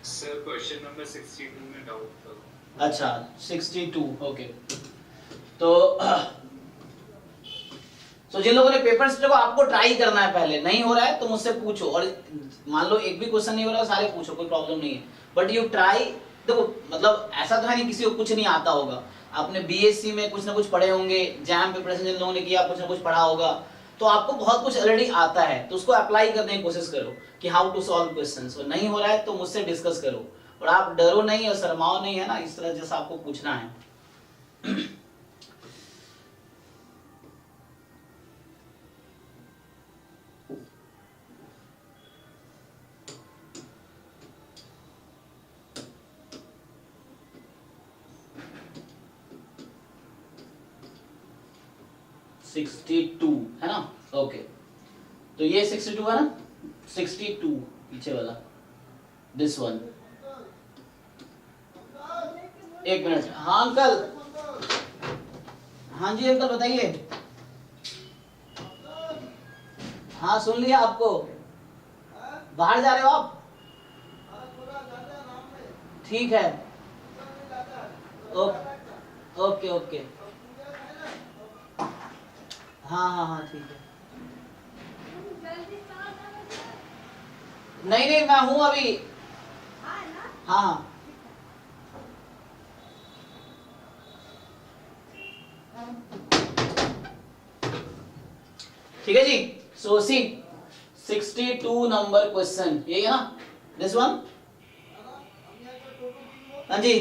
Sir question number 62 में doubt था। अच्छा 62 ओके। तो जिन लोगों ने पेपर्स देखो आपको ट्राई करना है, पहले नहीं हो रहा है तो मुझसे पूछो, और मान लो एक भी क्वेश्चन नहीं हो रहा सारे पूछो, कोई प्रॉब्लम नहीं है, बट यू ट्राई। देखो मतलब ऐसा तो है नहीं किसी को कुछ नहीं आता होगा, आपने बीएससी में कुछ ना कुछ पढ़े होंगे, जैम प्रिपरेशन जिन लोगों ने किया कुछ ना कुछ पढ़ा होगा, तो आपको बहुत कुछ ऑलरेडी आता है, तो उसको अप्लाई करने की कोशिश करो कि हाउ टू सॉल्व क्वेश्चंस। और नहीं हो रहा है तो मुझसे डिस्कस करो, और आप डरो नहीं और शर्माओ नहीं, है ना, इस तरह जैसा आपको पूछना है। 62 है ना, ओके। तो ये 62 है ना, 62 पीछे वाला, दिस वन। एक मिनट, हाँ अंकल, हाँ जी अंकल बताइए। हाँ सुन लिया आपको, बाहर जा रहे हो आप? ठीक है, ओके ओके, हाँ हाँ हाँ ठीक है। नहीं नहीं मैं हूं अभी, हाँ हाँ ठीक है जी। सो सी 62 नंबर क्वेश्चन यही है ना, दिस वन। हाँ जी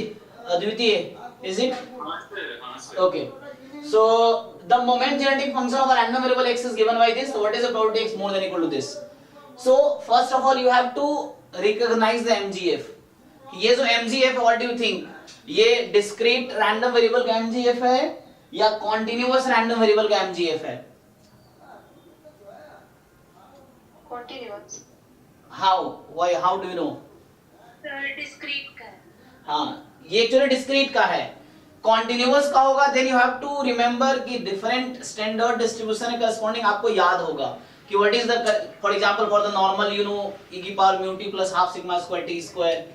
अद्वितीय, इज इट? हाँ sir. Okay. So the moment genetic function of a random variable x is given by this, so what is the probability x more than equal to this? So first of all you have to recognize the MGF. ये जो MGF है, what do you think? ये discrete random variable का MGF है या continuous random variable का MGF है? Continuous. How? Why? How do you know? Discrete का है। हाँ ये एक्चुअली डिस्क्रीट का है। कॉन्टिन्यूअस का होगा then you have to remember कि डिफरेंट स्टैंडर्ड डिस्ट्रीब्यूशन के करस्पॉन्डिंग आपको याद होगा कि what is the, for example for the normal you know e की power mu T plus half sigma square T square,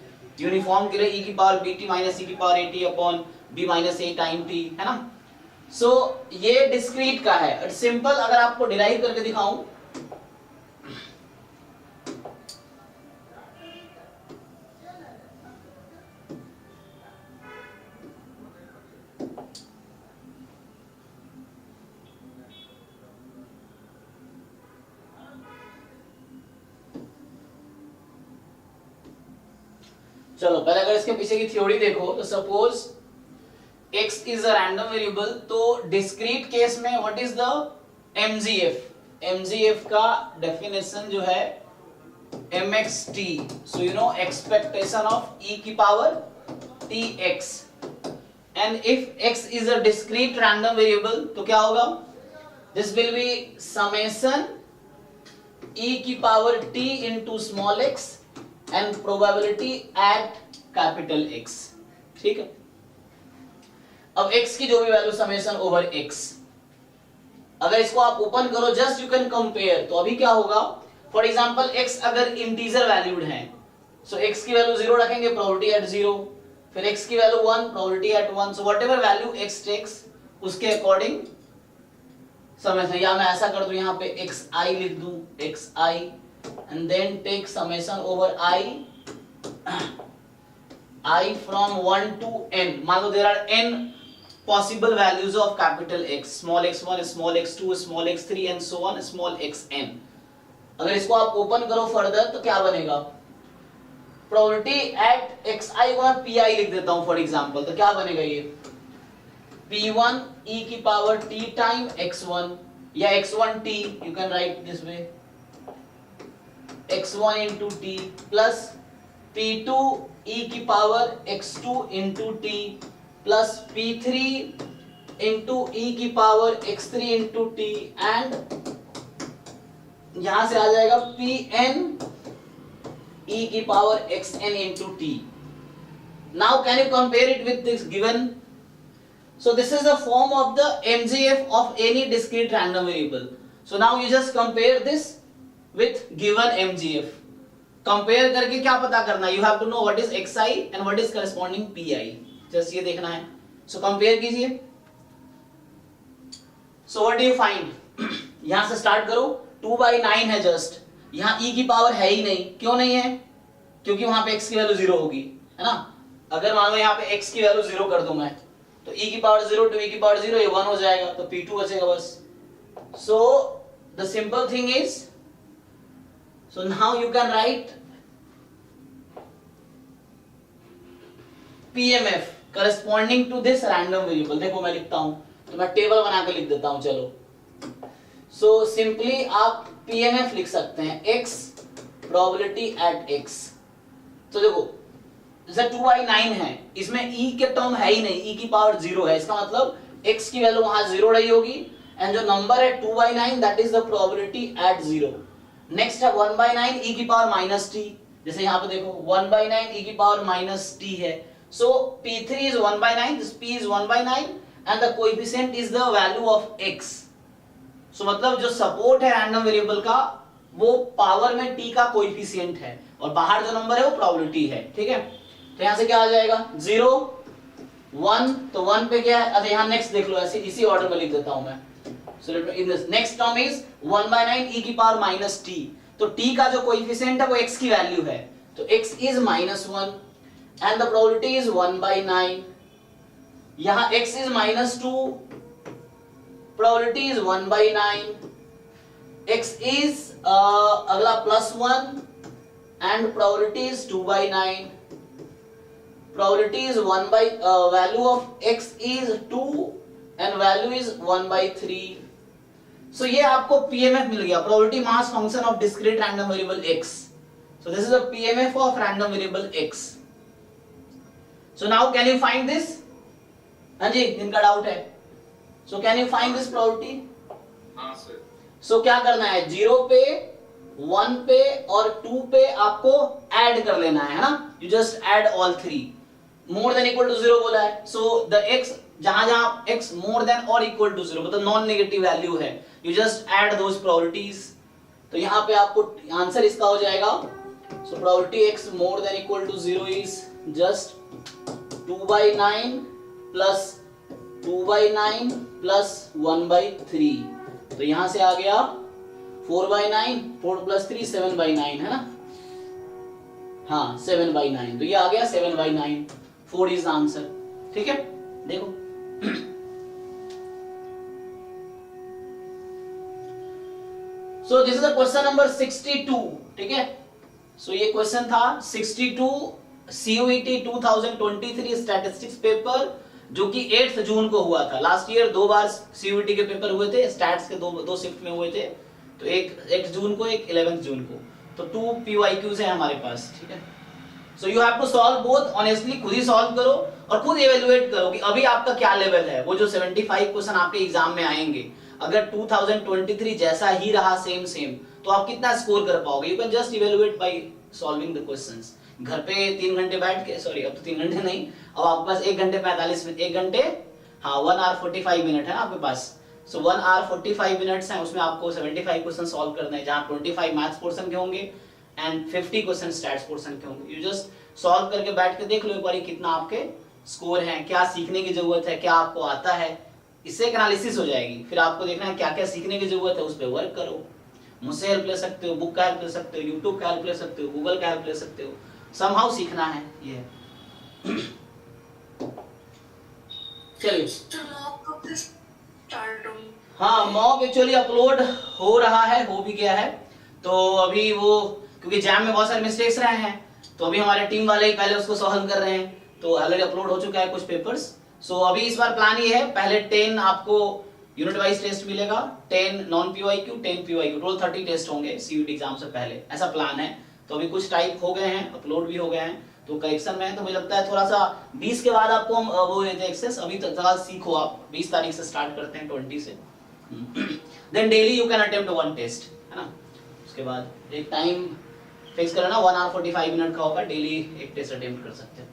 uniform के लिए e की पावर bt माइनस e की power at upon b minus a time t, है ना। सो ये discrete का है। सिंपल अगर आपको डिराइव करके दिखाऊं, चलो पहले अगर इसके पीछे की थ्योरी देखो तो suppose x is a random variable, तो डिस्क्रीट केस में what is the mgf? mgf का डेफिनेशन जो है mxt, so you know expectation of e की power tx, and if x is a discrete random variable तो क्या होगा? This will be summation e की power t into small x and probability at capital X, ठीक है। अब x की जो भी वैल्यू समेशन ओवर x, अगर इसको आप ओपन करो जस्ट यू कैन कंपेयर, तो अभी क्या होगा, फॉर एग्जांपल x अगर इंटीजर वैल्यूड है, सो x की वैल्यू 0 रखेंगे, प्रोबेबिलिटी एट 0, फिर x की value 1, probability at 1, so whatever value x takes उसके अकॉर्डिंग समेशन, या मैं ऐसा कर दूं यहां पे xi लिख दूं, xi and then take summation over I from 1 to n. मान लो there are n possible values of capital X, small x1, small x2, small x3 and so on, small xn. अगर इसको आप ओपन करो further तो क्या बनेगा? Probability at xi को मैं pi लिख देता हूं फॉर एग्जांपल, तो क्या बनेगा ये p1 e की पावर t टाइम x1 या x1t, you can write this way x1 into t plus p2 e की power x2 into t plus p3 into e की power x3 into t and यहां से आ जाएगा pn e की power xn into t. Now can you compare it with this given? So this is the form of the MGF of any discrete random variable. So now you just compare this with given MGF. Compare करके क्या पता करना है, you have to know what is xi and what is corresponding pi, just ये देखना है। So compare कीजिए। So what do you find, यहां से स्टार्ट करो, 2/9 है जस्ट, यहां e की पावर है ही नहीं, क्यों नहीं है, क्योंकि वहां पे x की वैल्यू 0 होगी, है ना। अगर मान लो यहाँ पे x की वैल्यू 0 कर दूं मैं, तो e की पावर 0 टू e की पावर 0, ये 1 हो जाएगा, तो p2 बचेगा बस। So the simple thing is, so now you can write PMF corresponding to this random variable. देखो मैं लिखता हूं, तो मैं टेबल बना के लिख देता हूं, चलो। सो सिंपली आप PMF लिख सकते हैं, x प्रोबेबिलिटी एट x। तो देखो जैसे 2/9 है, इसमें e के टर्म है ही नहीं, e की पावर 0 है, इसका मतलब x की वैल्यू वहां 0 रही होगी, एंड जो नंबर है 2/9 that is the probability at 0। Next है 1/9 e की पावर माइनस t, जैसे यहाँ पे देखो 1/9 e की पावर माइनस t है। So p3 is 1/9, this p is 1/9 and the coefficient is the value of x. So मतलब जो सपोर्ट है रैंडम वेरिएबल का, वो पावर में t का कोएफिशिएंट है, और बाहर जो नंबर है वो प्रोबेबिलिटी है, ठीक है। तो यहाँ से क्या आ जाएगा, 0 1, तो 1 पे क्या है, अच्छा यहाँ नेक्स्ट देख लो, ऐसे इसी ऑर्डर में लिख देता हूं मैं। So in this next term is 1/9 e की पावर माइनस t, तो t का जो कोएफिशिएंट है वो x की वैल्यू है, तो x is -1 and the probability is 1/9। यहाँ x is -2, probability is 1/9, x is अगला +1 and probability is 2/9, probability is value of x is 2 and value is 1/3। so ये आपको PMF मिल गया, probability mass function of discrete random variable x। so this is a PMF of random variable x। So now can you find this? हाँ जी, जिनका doubt है, so can you find this probability? हाँ sir. So क्या करना है, 0 पे, 1 पे और 2 पे आपको ऐड कर लेना है ना, you just add all three, more than equal to 0 बोला है, so the x जहां जहां x more than or equal to 0 मतलब नॉन नेगेटिव वैल्यू है, you just add those probabilities। तो यहाँ पे आपको आंसर इसका हो जाएगा, so probability x more than equal to 0 is just 2/9 plus 2/9 plus 1/3। तो यहां से आ गया 4/9, 4 plus 3 7/9 है ना, हाँ 7/9, तो ये आ गया 7/9, 4 is the answer, ठीक है। देखो so this is the question number 62, ठीक है। so ये क्वेश्चन था 62 CUET 2023 स्टैटिस्टिक्स पेपर, जो कि 8 जून को हुआ था। लास्ट ईयर 2 बार CUET के पेपर हुए थे, स्टैट्स के दो शिफ्ट में हुए थे, तो एक 8 जून को, एक 11 जून को, तो 2 PYQs है हमारे पास, ठीक है। So you have to solve both, honestly खुद ही सॉल्व करो और खुद इवैल्यूएट करो कि अभी आपका क्या लेवल है। वो जो 75 क्वेश्चन आपके एग्जाम में आएंगे, अगर 2023 जैसा ही रहा सेम, तो आप कितना स्कोर कर पाओगे। You can just evaluate by solving the questions. घर पे 3 घंटे बैठ के, सॉरी अब तो 3 घंटे नहीं, अब आपके पास 1 घंटे 45 मिनट, 1 घंटे हाँ 1 hour 45 मिनट है ना आपके पास। सो 1 hour 45 मिनट्स हैं, उसमें आपको 75 क्वेश्चन सॉल्व करने हैं, जहाँ 25 मैथ्स पोर्शन के होंगे एंड 50 क्वेश्चन स्टैट्स पोर्शन के होंगे। यू जस्ट सॉल्व करके बैठ के देख लो एक बार कितना आपके स्कोर हैं, क्या सीखने की जरूरत है, क्या आपको आता है, इससे एक एनालिसिस हो जाएगी। फिर आपको देखना है क्या क्या सीखने की जरूरत है, उस पर वर्क करो। मुझसे हेल्प ले सकते हो, बुक का हेल्प ले सकते हो, यूट्यूब का हेल्प ले सकते हो, गूगल का हेल्प ले सकते हो, समहाउ सीखना है ये। चलिए हाँ, मॉक एक्चुअली अपलोड हो रहा है, हो भी गया है। तो अभी वो क्योंकि जैम में बहुत सारे मिस्टेक्स रहे हैं, तो अभी हमारे टीम वाले ही पहले उसको सॉल्व कर रहे हैं, तो ऑलरेडी अपलोड हो चुका है कुछ पेपर्स। सो अभी इस बार प्लान ये है, पहले 10 आपको यूनिट वाइज टेस्ट मिलेगा, 10 non PYQ, 10 PYQ, total 30 test होंगे CUET एग्जाम से पहले, ऐसा प्लान है। तो अभी कुछ टाइप हो गए हैं, अपलोड भी हो गए हैं, तो करेक्शन में है। तो मुझे लगता है थोड़ा सा 20 के बाद आपको हम वो देते एक्सेस, अभी तक ज़्यादा सीखो आप। 20 तारीख से स्टार्ट करते हैं, 20 से। Then daily you can attempt 1 test, है ना। उसके बाद एक टाइम फिक्स कर लेना, 1 hour 45 मिनट का होगा, डेली एक टेस्ट अटेम्प्ट कर सकते हैं।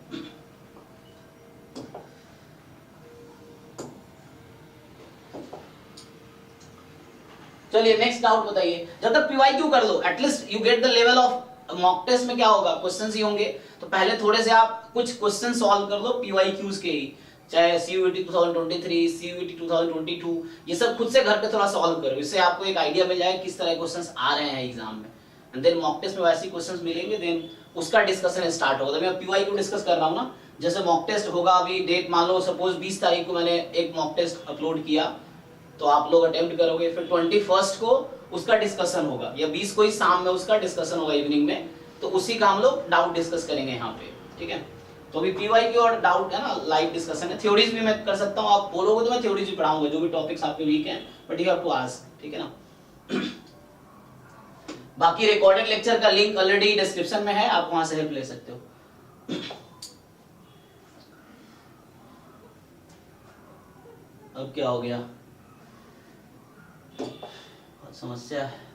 चलिए नेक्स्ट डाउट बताइए। जब तक PYQ कर लो, at least you get the level of mock test में क्या होगा, क्वेश्चंस ही होंगे, तो पहले थोड़े से आप कुछ क्वेश्चन सॉल्व कर लो पीवाईक्यूज के ही, चाहे सीयूईटी 2023, सीयूईटी 2022, ये सब खुद से घर पे थोड़ा सॉल्व करो, इससे आपको एक आइडिया मिल जाएगा किस तरह के क्वेश्चंस आ रहे हैं एग्जाम में। एंड देन मॉक टेस्ट में वैसे क्वेश्चंस मिलेंगे, देन उसका डिस्कशन स्टार्ट होगा। तो मैं पीवाईक्यू डिस्कस कर रहा हूँ ना, जैसे मॉक टेस्ट होगा अभी डेट मान लो सपोज 20 तारीख को मैंने एक मॉक टेस्ट अपलोड किया, तो आप लोग अटेम्प्ट करोगे, फिर 21 को उसका डिस्कशन होगा, या 20 को ही शाम में उसका डिस्कशन होगा इवनिंग में, तो उसी का हम लोग डाउट डिस्कस करेंगे यहाँ पे, ठीक है। तो अभी पीवाईक्यू और डाउट है ना, लाइव डिस्कशन है। थ्योरीज भी मैं कर सकता हूँ, आप बोलोगे तो मैं थ्योरीज भी पढ़ाऊंगा, जो भी टॉपिक्स आपके वीक हैं, but you have to ask, ठीक है ना। बाकी रिकॉर्डेड लेक्चर का लिंक ऑलरेडी डिस्क्रिप्शन में है, आप वहां से हेल्प ले सकते हो। अब क्या हो गया, बहुत समस्या है।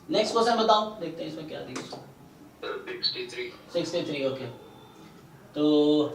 नेक्स्ट क्वेश्चन बताओ, देखते हैं इसमें क्या दिया। 63 ओके। तो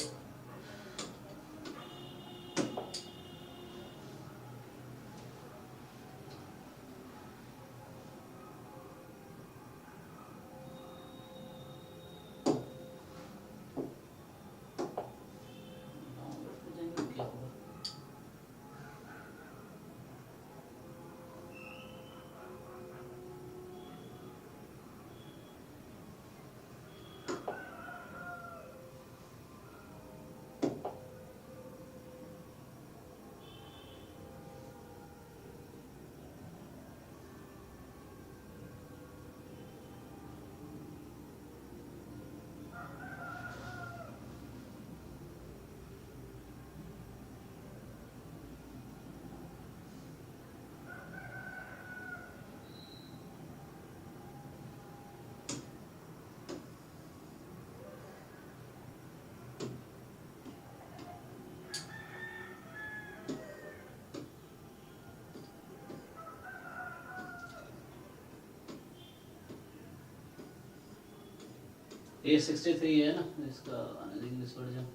ये 63 है ना इसका इंग्लिश वर्जन।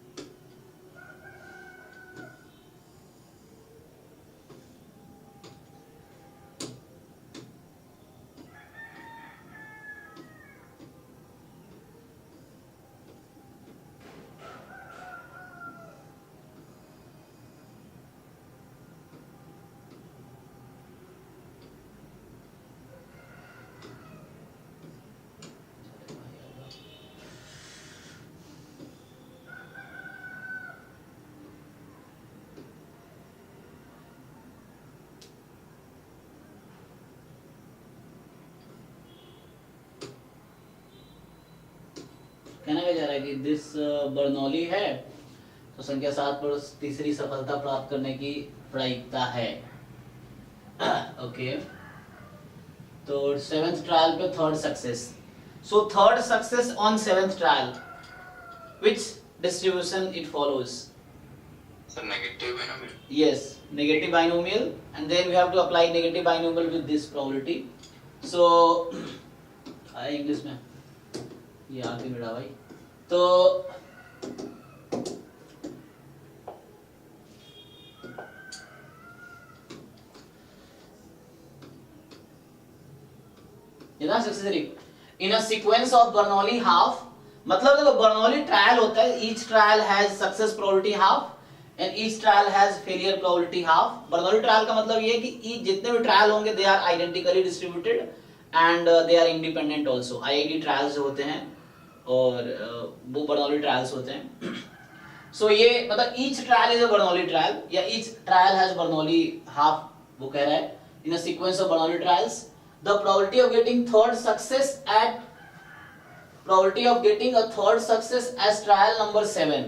कहना क्या जा रहा है कि दिस बर्नौली है, तो संख्या 7 पर तीसरी सफलता प्राप्त करने की प्रायिकता है। ओके, तो 7th ट्रायल पे 3rd success. So 3rd success on 7th trial, which distribution it follows? Sir negative binomial. Yes, negative binomial, and then we have to apply negative binomial with this probability. So आया English में, ये आगे मेरा भाई। तो इतना 63 in a sequence of Bernoulli half, मतलब देखो बर्नौली ट्रायल होता है, each trial has success probability half and each trial has failure probability half. Bernoulli trial का मतलब ये है कि जितने भी ट्रायल होंगे they are identically distributed and they are independent also. IID trials जो होते हैं और वो बर्नौली ट्रायल्स होते हैं। सो ये मतलब each trial is a Bernoulli trial या each trial has Bernoulli half, वो कह रहा है in a sequence of Bernoulli trials the probability of getting third success as trial number 7,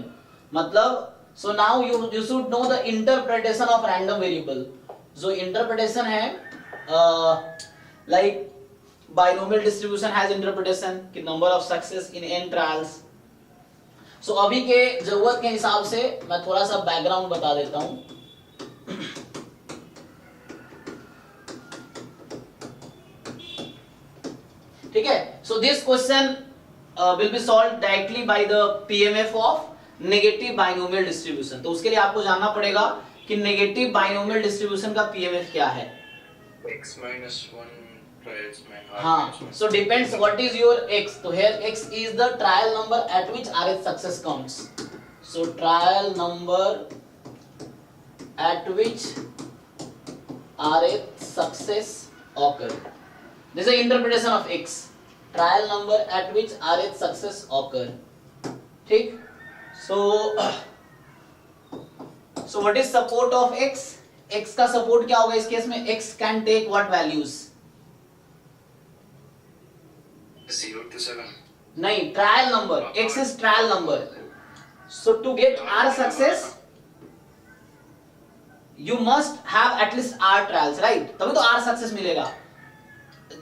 मतलब so now you should know the interpretation of random variable। जो interpretation है like binomial distribution has interpretation कि number of success in n trials। so अभी के जरूरत के हिसाब से मैं थोड़ा सा बैकग्राउंड बता देता हूँ। ठीक है, so this question will be solved directly by the PMF of negative binomial distribution. तो उसके लिए आपको जानना पड़ेगा कि नेगेटिव बाइनोमियल डिस्ट्रीब्यूशन का पीएमएफ क्या है। x minus 1 trials में हाँ, so depends what is your x. So here x is the trial number at which RH success counts. So trial number at which RH success occur. This is the interpretation of x. Trial number at which RH success occur. ठीक? So what is support of x? x का support क्या होगा इस case में? x can take what values? 0 to 7 नहीं, trial number. x is trial number. So to get R success, you must have at least R trials, right? तभी तो R success मिलेगा.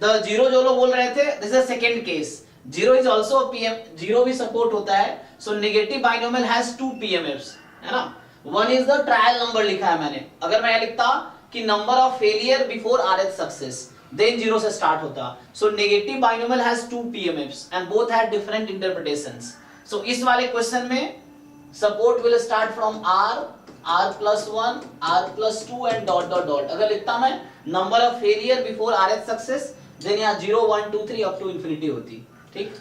The zero जो लोग बोल रहे थे, this is the second case. Zero is also a PM. Zero भी support होता है. So negative binomial has two PMFs, है ना? One is the trial number लिखा है मैंने. अगर मैं लिखता कि number of failure before RH success, then zero से start होता. So negative binomial has two PMFs and both had different interpretations. So इस वाले क्वेश्चन में support will start from R, R plus 1, R plus 2 and dot dot dot. अगर लिखता मैं number of failure before RH success, then यहाँ 0, 1, 2, 3 up to infinity होती. ठीक?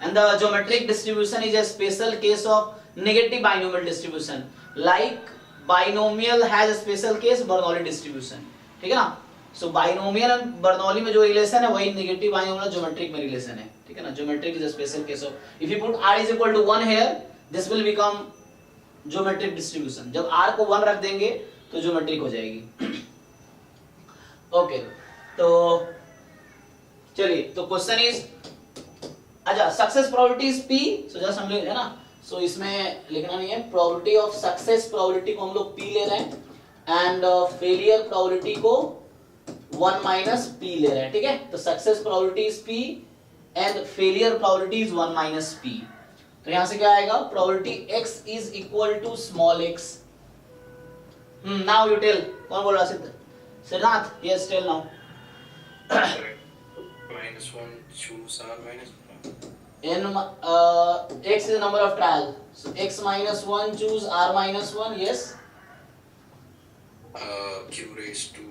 And the geometric distribution is a special case of negative binomial distribution. Like binomial has a special case Bernoulli distribution. ठीक है ना? So binomial and Bernoulli में जो relation है वही negative binomial geometric में relation है. ठीक है ना? Geometric is a special case of. If you put R is equal to 1 here, this will become geometric distribution. जब R को 1 रख देंगे तो geometric हो जाएगी. Okay. तो चलिए तो क्वेश्चन इज अच्छा success probability is P. So just हम ले है ना. सो इसमें लिखना नहीं है. प्रोबेबिलिटी ऑफ सक्सेस प्रोबेबिलिटी को हम लोग P ले रहे हैं एंड फेलियर प्रोबेबिलिटी को 1 माइनस P ले रहे हैं. ठीक है. तो success probability is P and failure probability is 1 minus P. तो यहां से क्या आएगा? Probability x is equal to small x. Now you tell. कौन बोल रहा है? Siddharth. Yes tell now. minus 1 choose R minus 1. n x is the number of trial. So x minus 1 choose R minus 1. Yes. Q raised to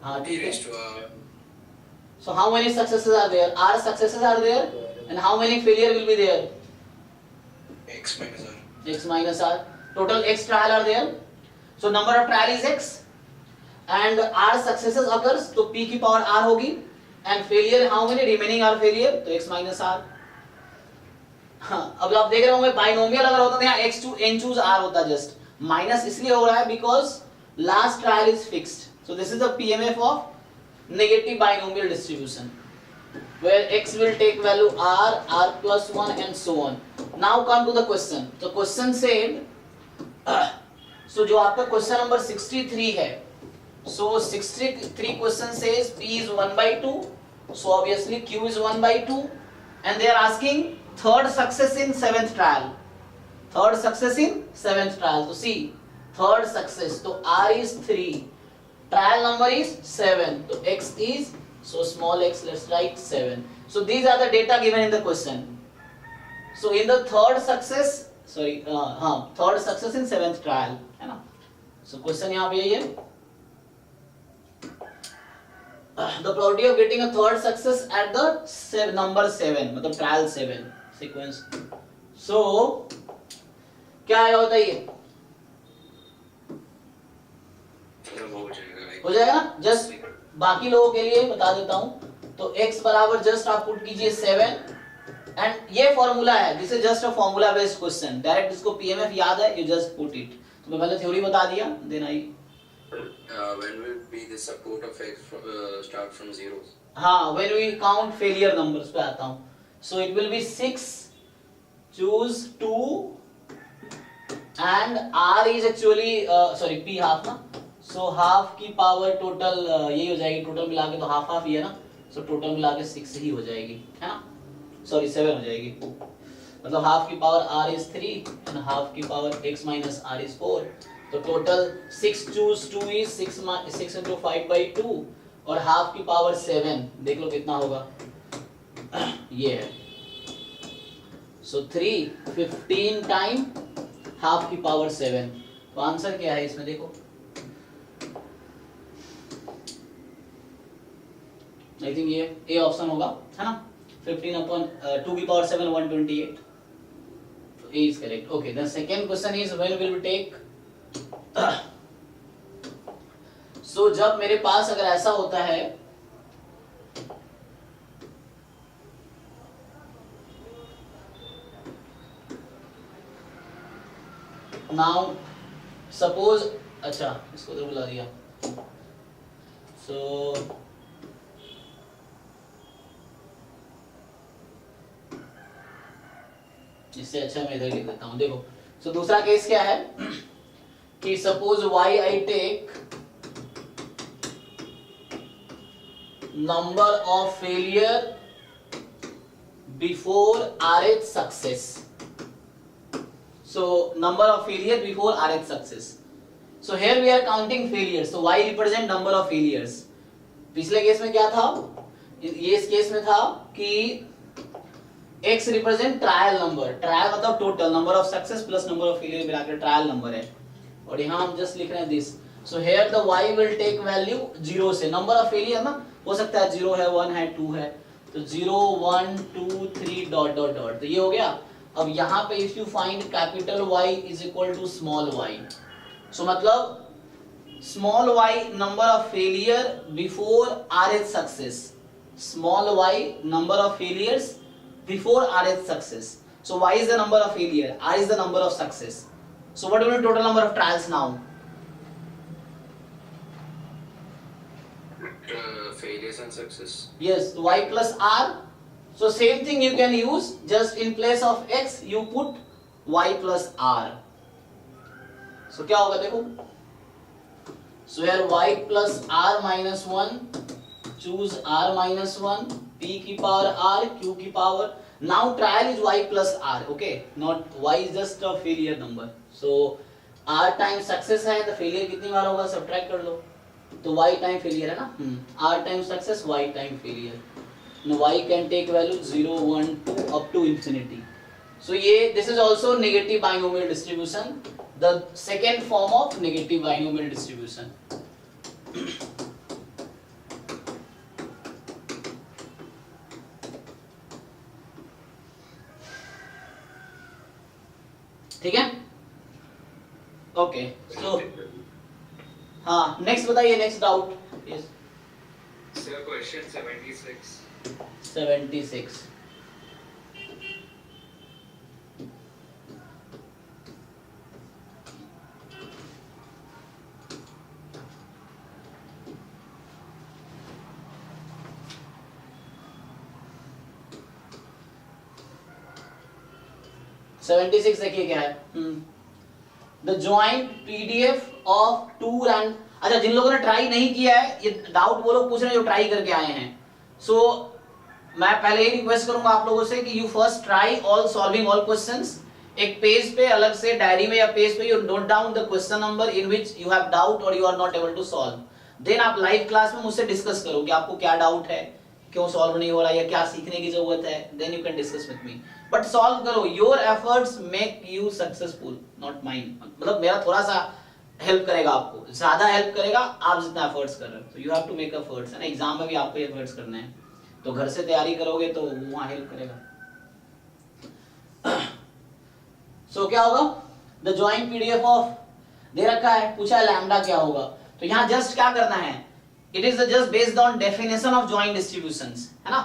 हाँ P ठीक है. raised to R. So how many successes are there? R successes are there, and how many failure will be there? X minus R. X minus R. Total x trial are there. So number of trial is x, and R successes occurs. तो P की power R होगी. And failure how many remaining are failure? तो x minus R. हाँ अब आप देख रहे होंगे बाइनोमियल अगर होता तो यहाँ x to n choose R होता. जस्ट माइनस इसलिए हो रहा है because last trial is fixed. So this is the PMF of negative binomial distribution where x will take value R, R plus 1 and so on. Now come to the question. The question said so जो आपका question number 63 है. So 63 question says P is 1 by 2. So obviously Q is 1 by 2. And they are asking third success in 7th trial. Third success in 7th trial. So see, third success. So R is 3. Trial number is 7. So X is, so small x, let's write 7. So these are the data given in the question. So in the third success, third success in 7th trial. है ना? So question यहाँ पे यही है. The probability of getting a third success at the number 7 मतलब trial 7 sequence. So क्या आएगा बताइए? हो जाएगा ना. जस्ट बाकी लोगों के लिए बता देता हूँ. तो x बराबर जस्ट आप पुट कीजिए 7 एंड ये फॉर्मूला है. This is just a formula based question. Direct इसको पीएमएफ याद है, यू जस्ट पुट इट. तो मैं पहले थ्योरी बता दिया, then I When will be the support of X start from zeros? हाँ, when we count failure numbers पे आता हूँ. So it will be 6 choose 2 and R is actually P half ना. So half की power total यही हो जाएगी. Total मिला के तो हाफ हाफ ही है ना. So टोटल मिला के 6 ही हो जाएगी, है ना. 7 हो जाएगी. मतलब हाफ की power R is 3 and half की power X minus R is 4. तो total 6 choose 2 is 6 into 5 by 2 और हाफ की पावर 7. देख लो कितना होगा. ये है. सो 3 15 टाइम हाफ की पावर 7। तो आंसर क्या है इसमें देखो, आई थिंक ये ए ऑप्शन होगा, है ना। 15 अपॉन 2 की पावर 7 128, तो A is correct. Okay, the second question is when will we take, so जब मेरे पास अगर ऐसा होता है, नाउ सपोज, अच्छा इसको तो बुला दिया, सो इससे अच्छा मैं इधर लिख देता हूं, देखो। सो दूसरा केस क्या है कि suppose y I take number of failure before RH success. So number of failure before RH success. So here we are counting failures. So y represent number of failures. पिछले केस में क्या था, ये इस case में था कि x represent trial number, trial मतलब total number of success plus number of failure मिलाकर ट्रायल नंबर है, और यहाँ हम जस्ट लिख रहे हैं this. So here the y will take value 0 से, नंबर ऑफ फेलियर ना हो सकता है 0 है, 1 है, 2 है, तो 0 1 2 3 डॉट डॉट डॉट, तो ये हो गया। अब यहाँ पे if you find capital Y is equal to small y, सो मतलब small y number of failure before RH success, small y number of failures before RH success. So y is the number of failure, R is the number of success. So what will be the total number of trials now? Failures and success. Yes, y plus R. So same thing you can use, just in place of x you put y plus R. So क्या होगा देखो, so here y plus R minus 1, choose R minus 1, p की power R, q की power, now trial is y plus R, okay, not y is just a failure number. So R times success है, तो failure कितनी बार होगा subtract कर लो, तो y time failure है ना, R times success, y time failure. Now y can take value 0 1 2 up to infinity. So ये this is also negative binomial distribution, the second form of negative binomial distribution. ठीक है, okay. सो हाँ, next बताइए, next doubt. Yes sir, question 76 76 देखिए क्या है, the joint PDF of two rand. अच्छा, जिन लोगों ने ट्राई नहीं किया है, ये डाउट वो लोग पूछ रहे हैं जो ट्राई करके आए हैं। सो मैं पहले ही रिक्वेस्ट करूंगा आप लोगों से कि you first try all solving all questions. एक पेज पे अलग से डायरी में या पेज पे you note down the question number in which you have doubt और you are not able to solve. Then आप लाइव क्लास में मुझसे डिस्कस करो कि आपको क्या डाउट है, क्यों सॉल्व नहीं हो रहा है, या क्या सीखने की जरूरत है। Then you can discuss with me, but solve करो। Your efforts make you successful, not mine. मतलब मेरा थोड़ा सा हेल्प करेगा, आपको ज्यादा हेल्प करेगा आप जितना एफर्ट्स कर रहे हो। तो you have to make efforts, है ना। एग्जाम में भी आपको एफर्ट्स करने हैं, तो घर से तैयारी करोगे तो वहां हेल्प करेगा। सो क्या होगा, द जॉइंट पीडीएफ ऑफ दे रखा है, पूछा है लैम्डा क्या होगा। तो यहाँ जस्ट क्या करना है, it is just based on definition of joint distributions, है ना।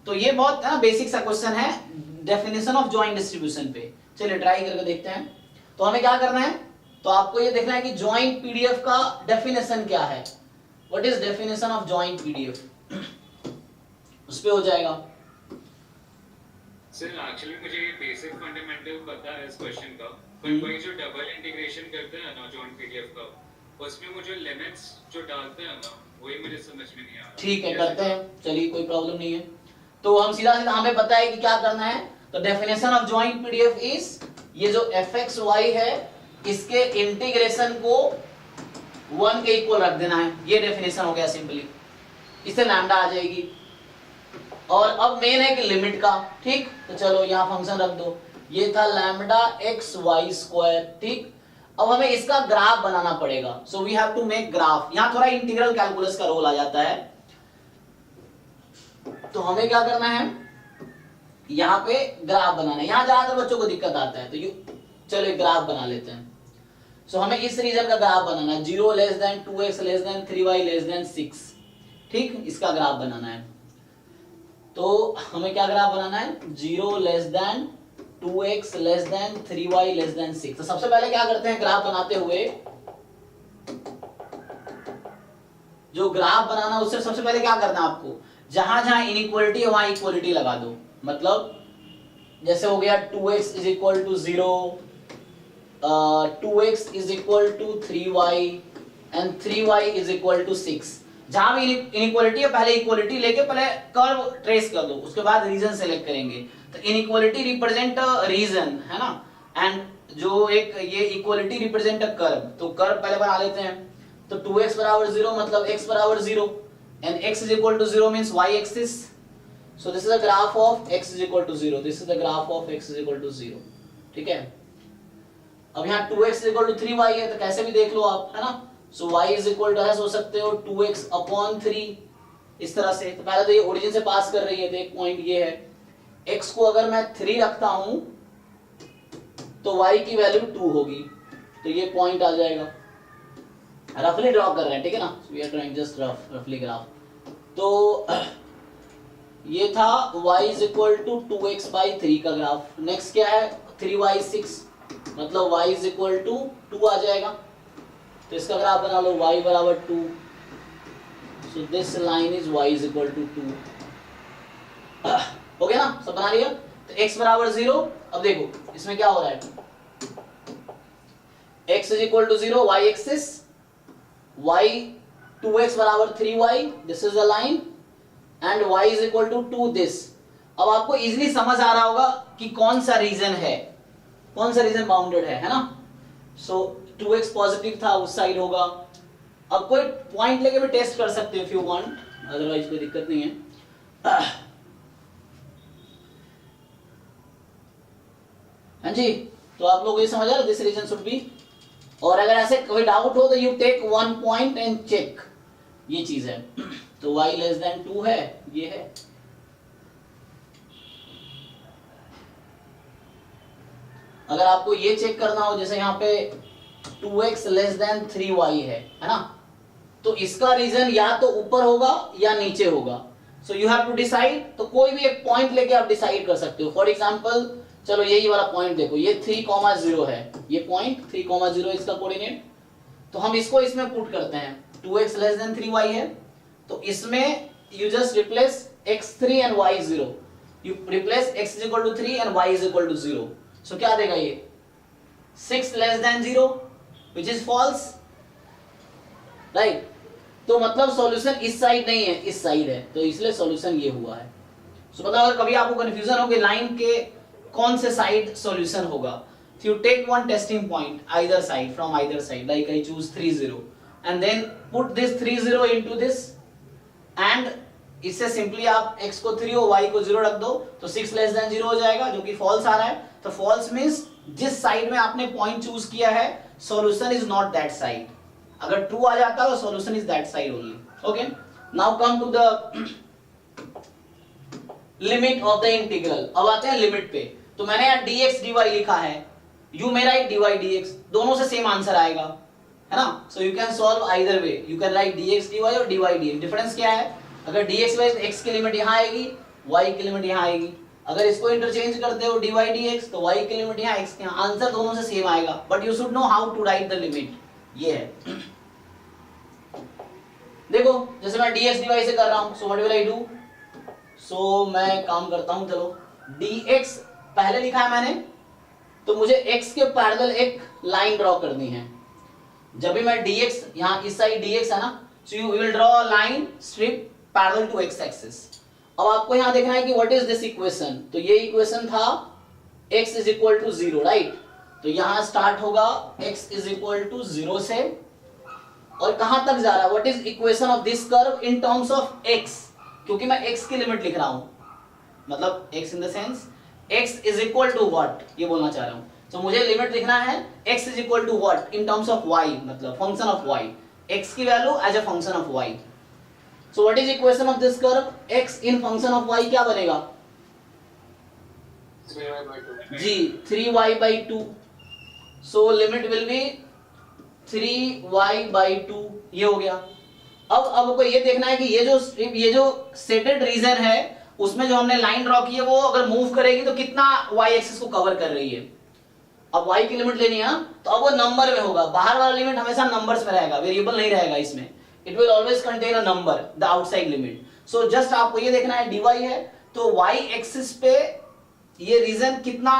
तो ये बहुत है ना बेसिक सा क्वेश्चन है डेफिनेशन ऑफ जॉइंट डिस्ट्रीब्यूशन पे। चलिए ट्राई करके देखते हैं। तो हमें क्या करना है, तो आपको ये देखना है कि जॉइंट पीडीएफ का डेफिनेशन क्या है। What is definition of joint PDF, उस पे हो जाएगा। सर, एक्चुअली मुझे ये बेसिक फंडामेंटल पता है इस क्वेश्चन का, पर वही जो डबल इंटीग्रेशन करते हैं ना जॉइंट पीडीएफ का, उसमें मुझे लिमिट्स जो डालते हैं ना, वही मुझे समझ में नहीं आ रहा। ठीक है, करते हैं, चलिए कोई प्रॉब्लम नहीं है। तो हम सीधा सीधा हमें पता है कि क्या करना है। तो definition of joint PDF is, ये जो fxy है इसके इंटीग्रेशन को 1 के इक्वल रख देना है। ये डेफिनेशन हो गया सिंपली, इससे लैम्डा आ जाएगी। और अब मेन है कि लिमिट का, ठीक। तो चलो यहाँ फंक्शन रख दो, ये था लैम्डा एक्स वाई स्क्वायर, ठीक। अब हमें इसका ग्राफ बनाना पड़ेगा, so we have to make graph. यहाँ थोड़ा इंटीग्रल कैलकुलस का रोल आ जाता है, तो हमें क्या करना है, यहाँ पे ग्राफ बनाना है। यहाँ ज्यादातर बच्चों को दिक्कत आता है, तो चलो एक ग्राफ बना लेते हैं। सो हमें इस रीजन का ग्राफ बनाना है, 0 less than 2x less than 3y less than 6, ठीक, इसका ग्राफ बनाना है। तो हमें क्या ग्राफ बनाना है, 0 less than 2x less than 3y less than 6। तो सबसे पहले क्या करते हैं, ग्राफ बनाते हुए जो ग्राफ बनाना, उससे सबसे पहले क्या करना है आपको, जहां जहां इनइक्वालिटी है वहां इक्वालिटी लगा दो। मतलब जैसे हो गया 2x is equal to 0, 2x is equal to 3y and 3y is equal to 6। जहां भी इनइक्वालिटी है पहले इक्वालिटी लेके पहले कर्व ट्रेस कर दो, उसके बाद रीजन सेलेक्ट करेंगे। तो इनइक्वालिटी रिप्रेजेंट रीजन है ना, एंड जो एक ये इक्वालिटी रिप्रेजेंट अ कर्व। तो कर्व पहले बना लेते हैं। तो 2x बराबर 0 मतलब x बराबर 0 and x is equal to 0 means y axis. So this is the graph of x is equal to 0. This is the graph of x is equal to 0. ठीक है। अब यहाँ 2x is equal to 3y है, तो कैसे भी देख लो आप, है ना। So y is equal to, हो सकते हो 2x upon 3, इस तरह से। तो पहले तो ये ओरिजिन से पास कर रही है, तो एक पॉइंट ये है। x को अगर मैं 3 रखता हूं तो y की वैल्यू 2 होगी, तो ये पॉइंट आ जाएगा। रफली ड्रॉ कर रहे हैं, ठीक है ना। So we are drawing just रफली ग्राफ। तो ये था y is equal to 2x by 3 का ग्राफ। नेक्स्ट क्या है, 3y 6 मतलब y इज इक्वल टू 2 आ जाएगा। तो इसका ग्राफ बना लो, y बराबर 2। So this line is y is equal to 2। हो गया ना, सब बना लिया। तो x बराबर 0। अब देखो इसमें क्या हो रहा है, x is equal to 0, y axis, y 2x बराबर 3y, this is the line, and y is equal to 2 this. अब आपको इजीली समझ आ रहा होगा कि कौन सा रीजन है, कौन सा रीजन बाउंडेड है ना। सो 2x पॉजिटिव था, उस साइड होगा। अब कोई पॉइंट लेके भी टेस्ट कर सकते हो इफ यू वांट, अदरवाइज कोई दिक्कत नहीं है। हाँ जी, तो आप लोग ये समझ आ रहे, दिस रीजन शुड बी। और अगर ऐसे कोई डाउट हो तो you take 1 point and check, ये चीज है। तो y लेस देन 2 है, ये है। अगर आपको ये चेक करना हो, जैसे यहाँ पे 2x लेस देन 3y है ना, तो इसका रीजन या तो ऊपर होगा या नीचे होगा। So you have to decide. तो कोई भी एक पॉइंट लेके आप डिसाइड कर सकते हो। फॉर एग्जांपल चलो यही वाला पॉइंट देखो, ये 3,0 है, ये पॉइंट 3,0 इसका कोऑर्डिनेट। तो हम इसको इसमें पुट करते हैं, 2x लेस देन 3y है, तो इसमें you just replace x3 and y0, you replace x is equal to 3 and y is equal to 0। so क्या देगा ये, 6 less than 0 which is false, right। तो मतलब सॉल्यूशन इस साइड नहीं है, इस साइड है, तो इसलिए सॉल्यूशन ये हुआ है। so मतलब अगर कभी आपको कंफ्यूजन हो कि लाइन के कौन से साइड सॉल्यूशन होगा, so you take one testing point either side, from either side, like I choose 3 0 and then put this 3 0 into this, and इससे सिंपली आप x को 3 और y को 0 रख दो, तो 6 लेस देन 0 हो जाएगा, जो कि फॉल्स आ रहा है। तो फॉल्स मींस जिस साइड में आपने पॉइंट चूज किया है, solution is not that side. अगर ट्रू आ जाता तो solution is that side only. Okay, now come to the limit of the integral. अब आते हैं लिमिट पे। तो मैंने यहाँ dx dy लिखा है, यू मेरा एक dy dx, दोनों से सेम आंसर आएगा, है ना। So you can solve either way, you can right dx dy और dy dx। डिफरेंस क्या है, अगर dx वाइज x की लिमिट यहाँ आएगी, y की लिमिट यहाँ आएगी। अगर इसको इंटरचेंज करते हो dy dx, तो y की लिमिट यहाँ, x यहाँ, आंसर दोनों से सेम आएगा। But you should know how to write the limit, ये है। देखो जैसे मैं dx dy से कर रहा हूँ, so what will I do, so मैं काम करता हूँ, चलो dx पहले लिखा है मैंने, तो मुझे x के पैरेलल एक लाइन ड्रॉ करनी है। जब भी मैं dx, यहाँ इस साइड dx है ना, so you will draw a line strip parallel to x axis। अब आपको यहाँ देखना है कि what is this equation। तो ये इक्वेशन था x is equal to 0, right. तो यहाँ स्टार्ट होगा x is equal to 0 से, और कहां तक जा रहा है, what is equation of this curve in terms of x। क्योंकि मैं x की लिमिट लिख रहा हूं, मतलब x in the sense x is equal to what, ये बोलना चाह रहा हूं। तो मुझे लिमिट लिखना है x is equal to what in terms of y, मतलब फंक्शन ऑफ y, x की value as a function of y। So what is equation of this curve, x in function of y क्या बनेगा 3y/2. जी 3y/2। सो limit will be 3y/2, ये हो गया। अब आपको ये देखना है कि ये जो सेटेड रीजन है उसमें जो हमने लाइन ड्रॉ की है वो अगर मूव करेगी तो कितना y एक्सिस को कवर कर रही है। अब y की लिमिट लेनी है ना, तो अब वो नंबर में होगा, बाहर वाला लिमिट हमेशा नंबर्स में रहेगा, वेरिएबल नहीं रहेगा इसमें, it will always contain a number the outside limit. So just आपको ये देखना है dy है तो y एक्सिस पे ये रीजन कितना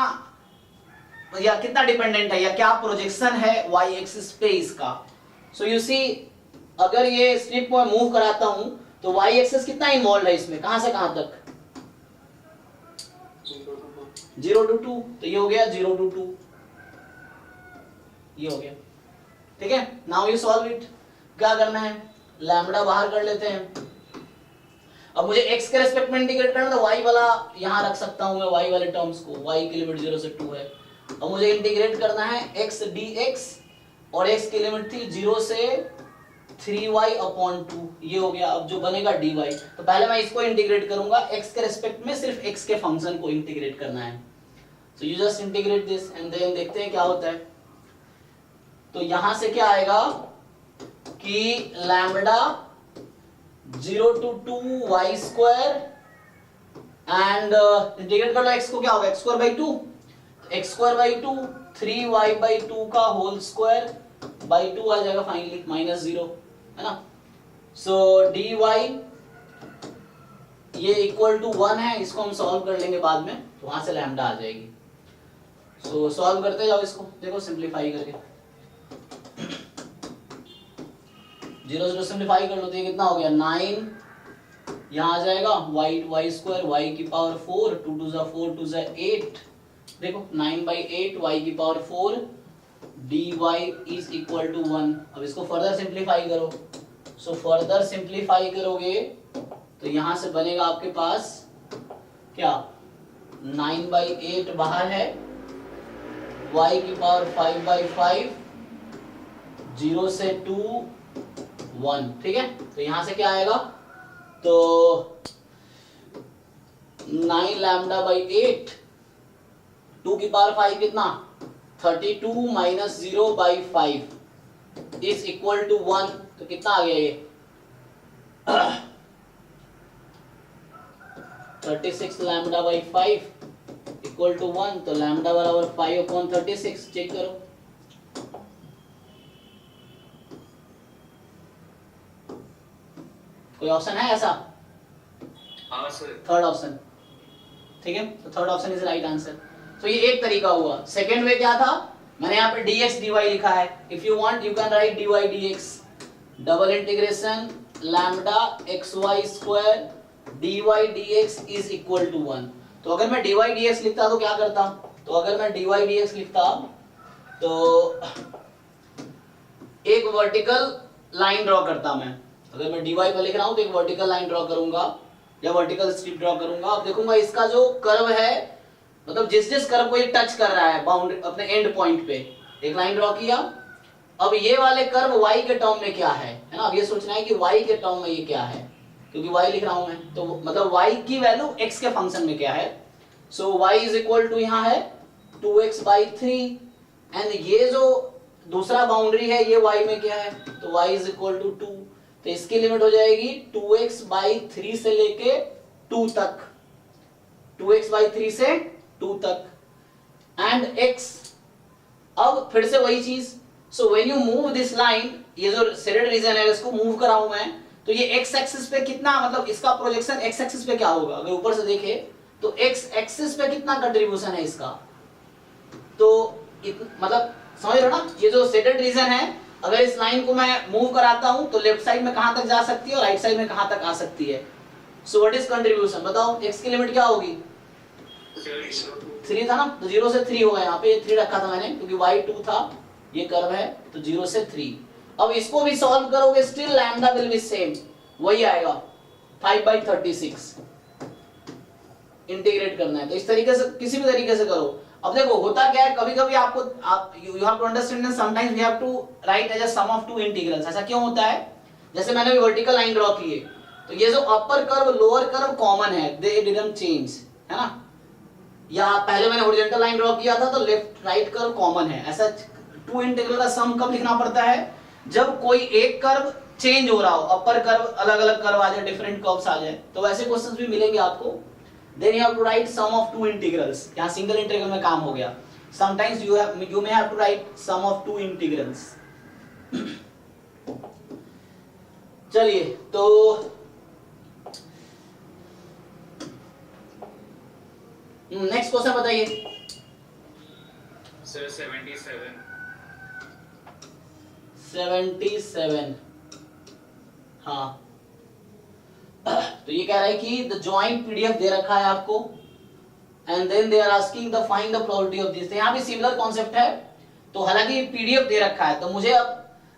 या कितना डिपेंडेंट है या क्या प्रोजेक्शन है y एक्सिस पे इसका। सो यू सी अगर ये स्ट्रिप को मूव कराता हूं तो y एक्सिस कितना इन्वॉल्व है इसमें, कहां से कहां तक 0 to 2, तो ये हो गया 0 to 2, ये हो गया। ठीक है, नाउ यू सॉल्व इट। क्या करना है, लैम्बडा बाहर कर लेते हैं। अब मुझे x के रेस्पेक्ट में इंटीग्रेट करना है तो y वाला यहां रख सकता हूं मैं, y वाले टर्म्स को, y की लिमिट 0 से 2 है। अब मुझे इंटीग्रेट करना है x dx और x की लिमिट थी 0 से 3y/2, ये हो गया। अब जो बनेगा dy, तो पहले मैं इसको इंटीग्रेट करूंगा, x के रेस्पेक्ट में सिर्फ x के फंक्शन को इंटीग्रेट करना है। So you just integrate this and then देखते हैं क्या होता है। तो यहां से क्या आएगा कि lambda 0 to 2y² and integrate कर लो x को, क्या होगा x²/2, x²/2 3y/2 का होल स्क्वायर बाई 2 आ जाएगा फाइनली, -0 है ना। सो dy ये इक्वल टू 1 है, इसको हम सॉल्व कर लेंगे बाद में, तो वहां से लैम्बडा आ जाएगी। सो सॉल्व करते जाओ इसको, देखो सिंप्लीफाई करके 0 सिंप्लीफाई कर लो तो ये कितना हो गया 9, यहाँ आ जाएगा y² y की पावर 4, 2 2 जा 4 2 जा 8, देखो 9/8 y की power 4 dy is equal to 1। अब इसको फर्दर सिंप्लीफाई करो। सो फर्दर सिंप्लीफाई करोगे तो यहां से बनेगा आपके पास क्या 9/8 बाहर है, y की पावर 5/5, 0 से 2 1, ठीक है। तो यहां से क्या आएगा, तो 9 λ/8, 2 की पावर 5 कितना 32 - 0/5 इज इक्वल टू 1, तो कितना आ गया ये 36 λ/5 इक्वल टू 1, तो लैम्बडा बराबर 5/36। चेक करो, कोई ऑप्शन है ऐसा? हाँ सर, थर्ड ऑप्शन, ठीक है, तो third option is right answer. तो ये एक तरीका हुआ। सेकंड वे क्या था, मैंने यहाँ पे dx dy लिखा है, if you want you can write dy dx, double integration lambda xy² dy dx is equal to 1। तो अगर मैं dy dx लिखता तो क्या करता, तो अगर मैं dy dx लिखता तो एक वर्टिकल लाइन ड्रॉ करता मैं, अगर मैं dy पर लिख रहा हूं तो एक वर्टिकल लाइन ड्रॉ करूंगा या वर्टिकल स्ट्रिप ड्रॉ करूंगा। अब देखूंगा इसका जो कर्व है, मतलब जिस कर्व को ये टच कर रहा है बाउंड्री अपने एंड पॉइंट पे, एक लाइन ड्रॉ किया। अब ये वाले कर्व y के टर्म में क्या है ना, अब ये सोचना है कि y के टर्म में ये क्या है, क्योंकि y लिख रहा हूं मैं, तो मतलब y की वैल्यू x के फंक्शन में क्या है। सो y इज इक्वल टू यहाँ है 2x/3 एंड ये जो दूसरा बाउंड्री है ये y में क्या है, तो y इज इक्वल टू 2, तो इसकी लिमिट हो जाएगी 2x/3 से लेके 2 तक, 2x/3 से 2 तक एंड x। अब फिर से वही चीज, so when you move this line, ये जो सेडेड रीजन है इसको मूव कराऊं मैं, तो ये x एक्सिस पे कितना, मतलब इसका प्रोजेक्शन x एक्सिस पे क्या होगा, अगर ऊपर से देखे तो x एक्सिस पे कितना कंट्रीब्यूशन है इसका, तो मतलब समझ रहे हो ना, ये जो सेडेड रीजन है अगर इस लाइन को मैं मूव कराता हूं तो लेफ्ट साइड में कहां तक जा सकती है और राइट साइड में कहां तक आ सकती है। सो व्हाट इज कंट्रीब्यूशन, बताओ x की लिमिट क्या होगी 3 था ना, तो 0 से 3 होगा, यहाँ पे 3 रखा था मैंने क्योंकि y2 था, ये कर्व है, तो 0 से 3। अब इसको भी सॉल्व करोगे still lambda will be same, वही आएगा 5/36 इंटीग्रेट करना है। तो इस तरीके से किसी भी तरीके से करो। अब देखो होता क्या है, कभी कभी आपको you have to understand sometimes we have to write as a sum of two integrals. ऐसा क्यों होता है? जैसे मैंने वर्टिकल लाइन ड्रॉ की है, तो ये जो upper curve lower curve common है, दे डिडंट चेंज, है ना। या पहले मैंने हॉरिजॉन्टल लाइन ड्रॉ किया था तो लेफ्ट राइट कर्व कॉमन है। ऐसा टू इंटीग्रल का सम कब लिखना पड़ता है? जब कोई एक कर्व चेंज हो रहा हो, अपर कर्व अलग अलग कर्व आ जाए, डिफरेंट कर्व्स आ जाए। तो वैसे क्वेश्चंस भी मिलेंगे आपको। Then you have to write sum of two integrals. यहाँ सिंगल इंटीग्रल में काम हो गया। Sometimes you may have to write sum of two integrals. चलिए तो नेक्स्ट क्वेश्चन बताइए। सर 77 77 हाँ, तो ये कह रहा है कि द जॉइंट पीडीएफ दे रखा है आपको and then they are asking the find the probability of this. यहाँ भी सिमिलर कॉन्सेप्ट है। तो हालांकि पीडीएफ दे रखा है तो मुझे अब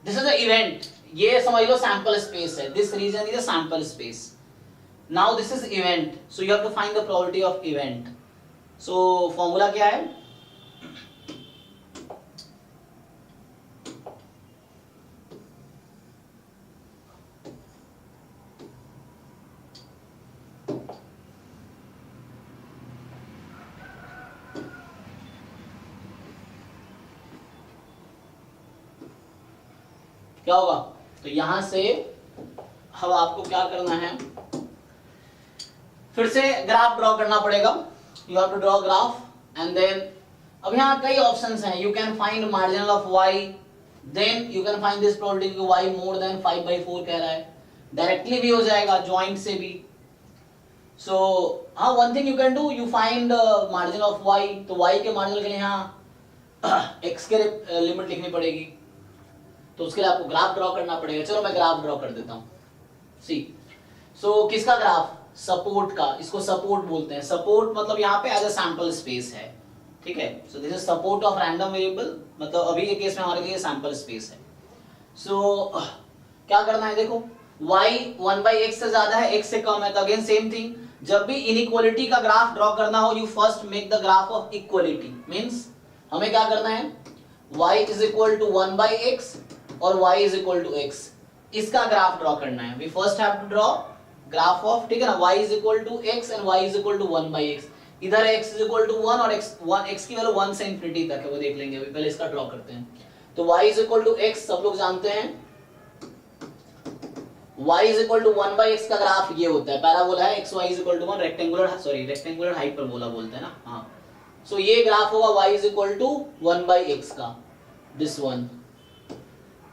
दिस इज अ इवेंट, ये समझ लो सैंपल स्पेस है, this region is a sample space. Now this is event, so you have to find the probability of event. So formula क्या है? क्या होगा? तो यहां से अब आपको क्या करना है, फिर से ग्राफ ड्रॉ करना पड़ेगा। You have to draw graph and then अब यहाँ कई ऑप्शंस हैं। You can find marginal of y, then you can find this probability कि y मोर देन 5/4 कह रहा है। डायरेक्टली भी हो जाएगा, जॉइंट से भी। सो हाँ, one thing you can do, you find margin of y। तो y के मार्जिन के लिए यहाँ x के लिमिट लिखनी पड़ेगी, तो उसके लिए आपको ग्राफ ड्रॉ करना पड़ेगा। चलो मैं ग्राफ ड्रॉ कर देता हूं। सी सो किसका ग्राफ? सपोर्ट का। इसको सपोर्ट बोलते हैं। सपोर्ट मतलब यहाँ पे एज अ सैंपल स्पेस है, ठीक है। So this is support of random variable, मतलब अभी के केस में हमारे लिए सैंपल स्पेस है। सो क्या करना है, देखो y 1/x से ज्यादा है, x से कम है, तो अगेन सेम थिंग। जब भी इनइक्वालिटी का ग्राफ ड्रॉ करना हो, you first make the graph of equality. Means हमें क्या करना है, y is equal to 1/x और y is equal to x, इसका ग्राफ ड्रॉ करना है। We first have to draw graph of, ठीक है ना, y is equal to x and y is equal to 1/x। इधर x इज इक्वल टू 1 और x की वैल्यू 1 से इंफिनिटी तक है, वो देख लेंगे। अभी पहले इसका ड्रॉ करते हैं। तो y is equal to x सब लोग जानते हैं, y is equal to 1/x का ग्राफ ये होता है। पैराबोला है, xy is equal to 1, rectangular hyperbola बोलते हैं ना। हाँ, सो ये ग्राफ होगा y is equal to 1/x का, दिस वन।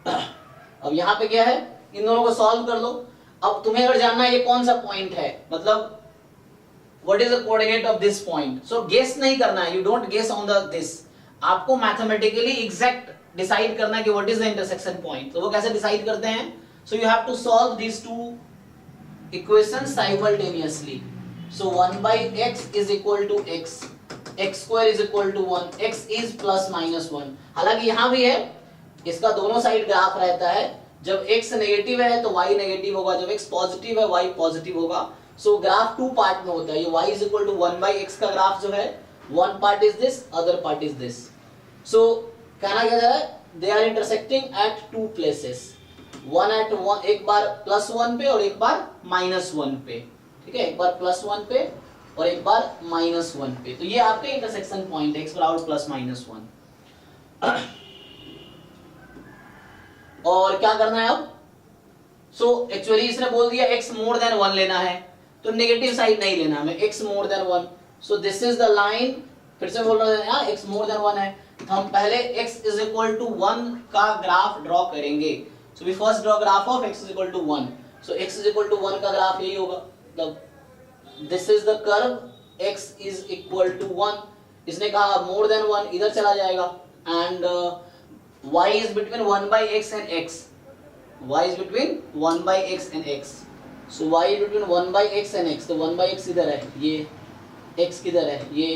अब यहाँ पे क्या है, इन दोनों को सॉल्व कर लो। अब तुम्हें अगर जानना है ये कौन सा पॉइंट है, मतलब what is the coordinate of this point. So guess नहीं करना है, you don't guess on the this. आपको मैथमेटिकली एग्जैक्ट डिसाइड करना है कि what is the intersection point. तो वो कैसे डिसाइड करते हैं? So you have to solve these two equations simultaneously. So 1/x is equal to x, x² is equal to 1, x is plus minus 1। हालांकि यहाँ भी है, इसका दोनों साइड ग्राफ रहता है। जब x नेगेटिव है तो y नेगेटिव होगा, जब x पॉजिटिव है y पॉजिटिव होगा। सो ग्राफ टू पार्ट में होता है। ये y is equal to 1/x का ग्राफ जो है, one part is this, other part is this. So कहना क्या जा रहा है, they are intersecting at two places, one at one, एक बार +1 पे और एक बार -1 पे, ठीक है। एक बार +1 पे और एक बार -1 पे। तो ये आपके इंटरसेक्शन पॉइंट है, x बराबर +-1। और क्या करना है अब? सो एक्चुअली इसने बोल दिया x मोर देन 1 लेना है, तो नेगेटिव साइड नहीं लेना हमें, x more than 1। So this is the line, फिर से बोल रहे हैं यार x मोर देन 1 है, तो हम पहले x इज इक्वल टू 1 का ग्राफ ड्रॉ करेंगे। So we first draw graph of x is equal to 1। सो x इज इक्वल टू 1 का ग्राफ यही होगा, मतलब this is the curve x is equal to 1। इसने कहा मोर देन 1, इधर चला जाएगा, and y is between 1/x and x. y is between 1/x and x. So y is between 1/x and x. तो 1/x इधर है, ये x किधर है, ये।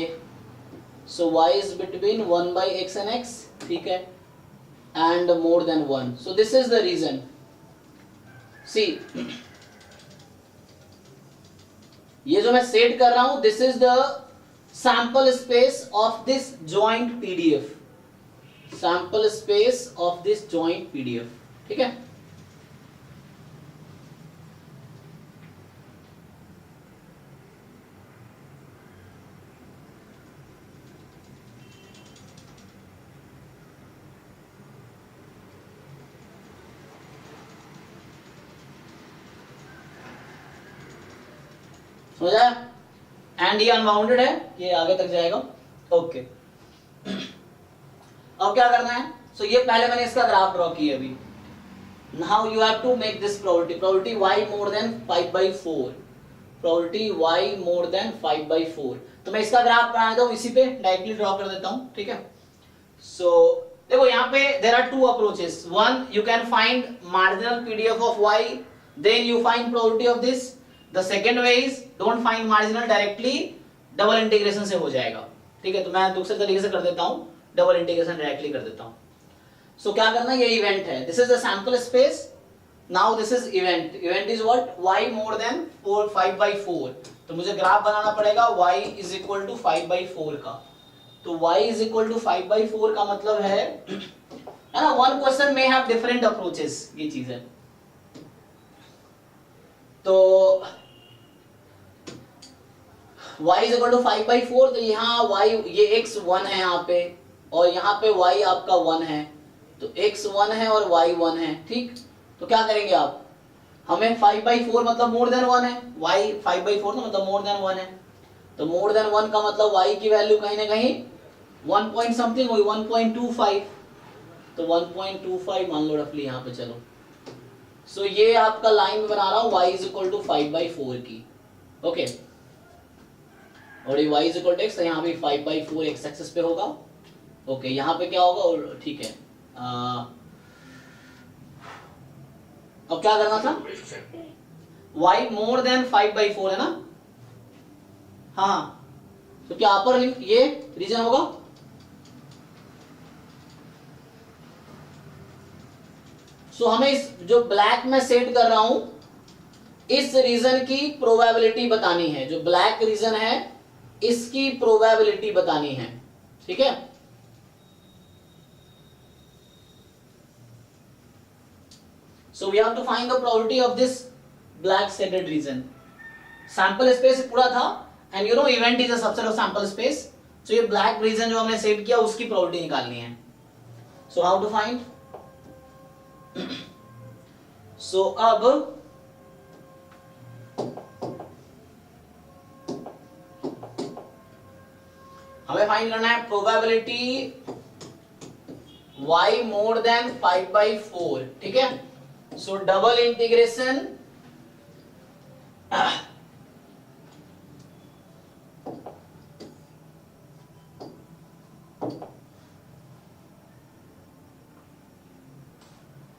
So y is between 1/x and x, ठीक है, and more than 1. So this is the reason. See, ये जो मैं सेट कर रहा हूं, this is the sample space of this joint PDF, sample space of this joint PDF, ठीक है। समझा? एंड ये अनबाउंडेड है, ये आगे तक जाएगा। ओके, अब क्या करना है? सो ये पहले मैंने इसका ग्राफ ड्रॉ किया अभी। Now you have to make this probability, probability y more than 5/4, probability y more than 5/4। तो मैं इसका ग्राफ बना देता हूं, इसी पे डायरेक्टली ड्रॉ कर देता हूं, ठीक है। सो देखो यहाँ पे there are two approaches, one you can find marginal PDF of y, then you find probability of this. The second way is don't find marginal, directly double integration से हो जाएगा, ठीक है। तो मैं दूसरे तरीके से कर देता हूं, डबल इंटीग्रेशन डायरेक्टली कर देता हूं। सो क्या करना, ये इवेंट है, this is the sample space, now this is event, event is what, y more than 5/4। तो मुझे ग्राफ बनाना पड़ेगा y इज इक्वल टू 5/4 का। तो y इज इक्वल टू 5/4 का मतलब है ना, वन क्वेश्चन में हैव डिफरेंट अप्रोचेस, ये चीज है। तो y इज इक्वल टू 5/4, तो यहाँ y, ये x 1 है यहाँ पे, और यहाँ पे y आपका 1 है, तो x 1 है और y 1 है, ठीक। तो क्या करेंगे आप, हमें 5/4 मतलब मोर देन 1 है, y 5/4 तो मतलब मोर देन 1 है, तो मोर देन 1 का मतलब y की वैल्यू कहीं ना कहीं 1 पॉइंट समथिंग होगी, 1.25, तो 1.25 मान लो रफली यहाँ पे, चलो। सो ये आपका लाइन में बना रहा हूँ y इज इक्वल टू 5/4 की, ओके। और ये y is equal to x, तो यहाँ पे 5/4 x एक्सिस पे होगा, ओके। यहाँ पे क्या होगा, और ठीक है, अब क्या करना था, y मोर देन 5/4 है ना, हाँ। तो क्या अपर ये रीजन होगा, सो हमें इस जो ब्लैक में सेट कर रहा हूं, इस रीजन की प्रोबेबिलिटी बतानी है, जो ब्लैक रीजन है इसकी प्रोबेबिलिटी बतानी है, ठीक है। So we have to find the probability of this black shaded region. Sample space पूरा था, and you know event is a subset of sample space. So ये black region जो हमने सेट किया उसकी probability निकालनी है. So how to find? So अब हमें फाइंड करना है probability y more than 5/4, ठीक है। So double integration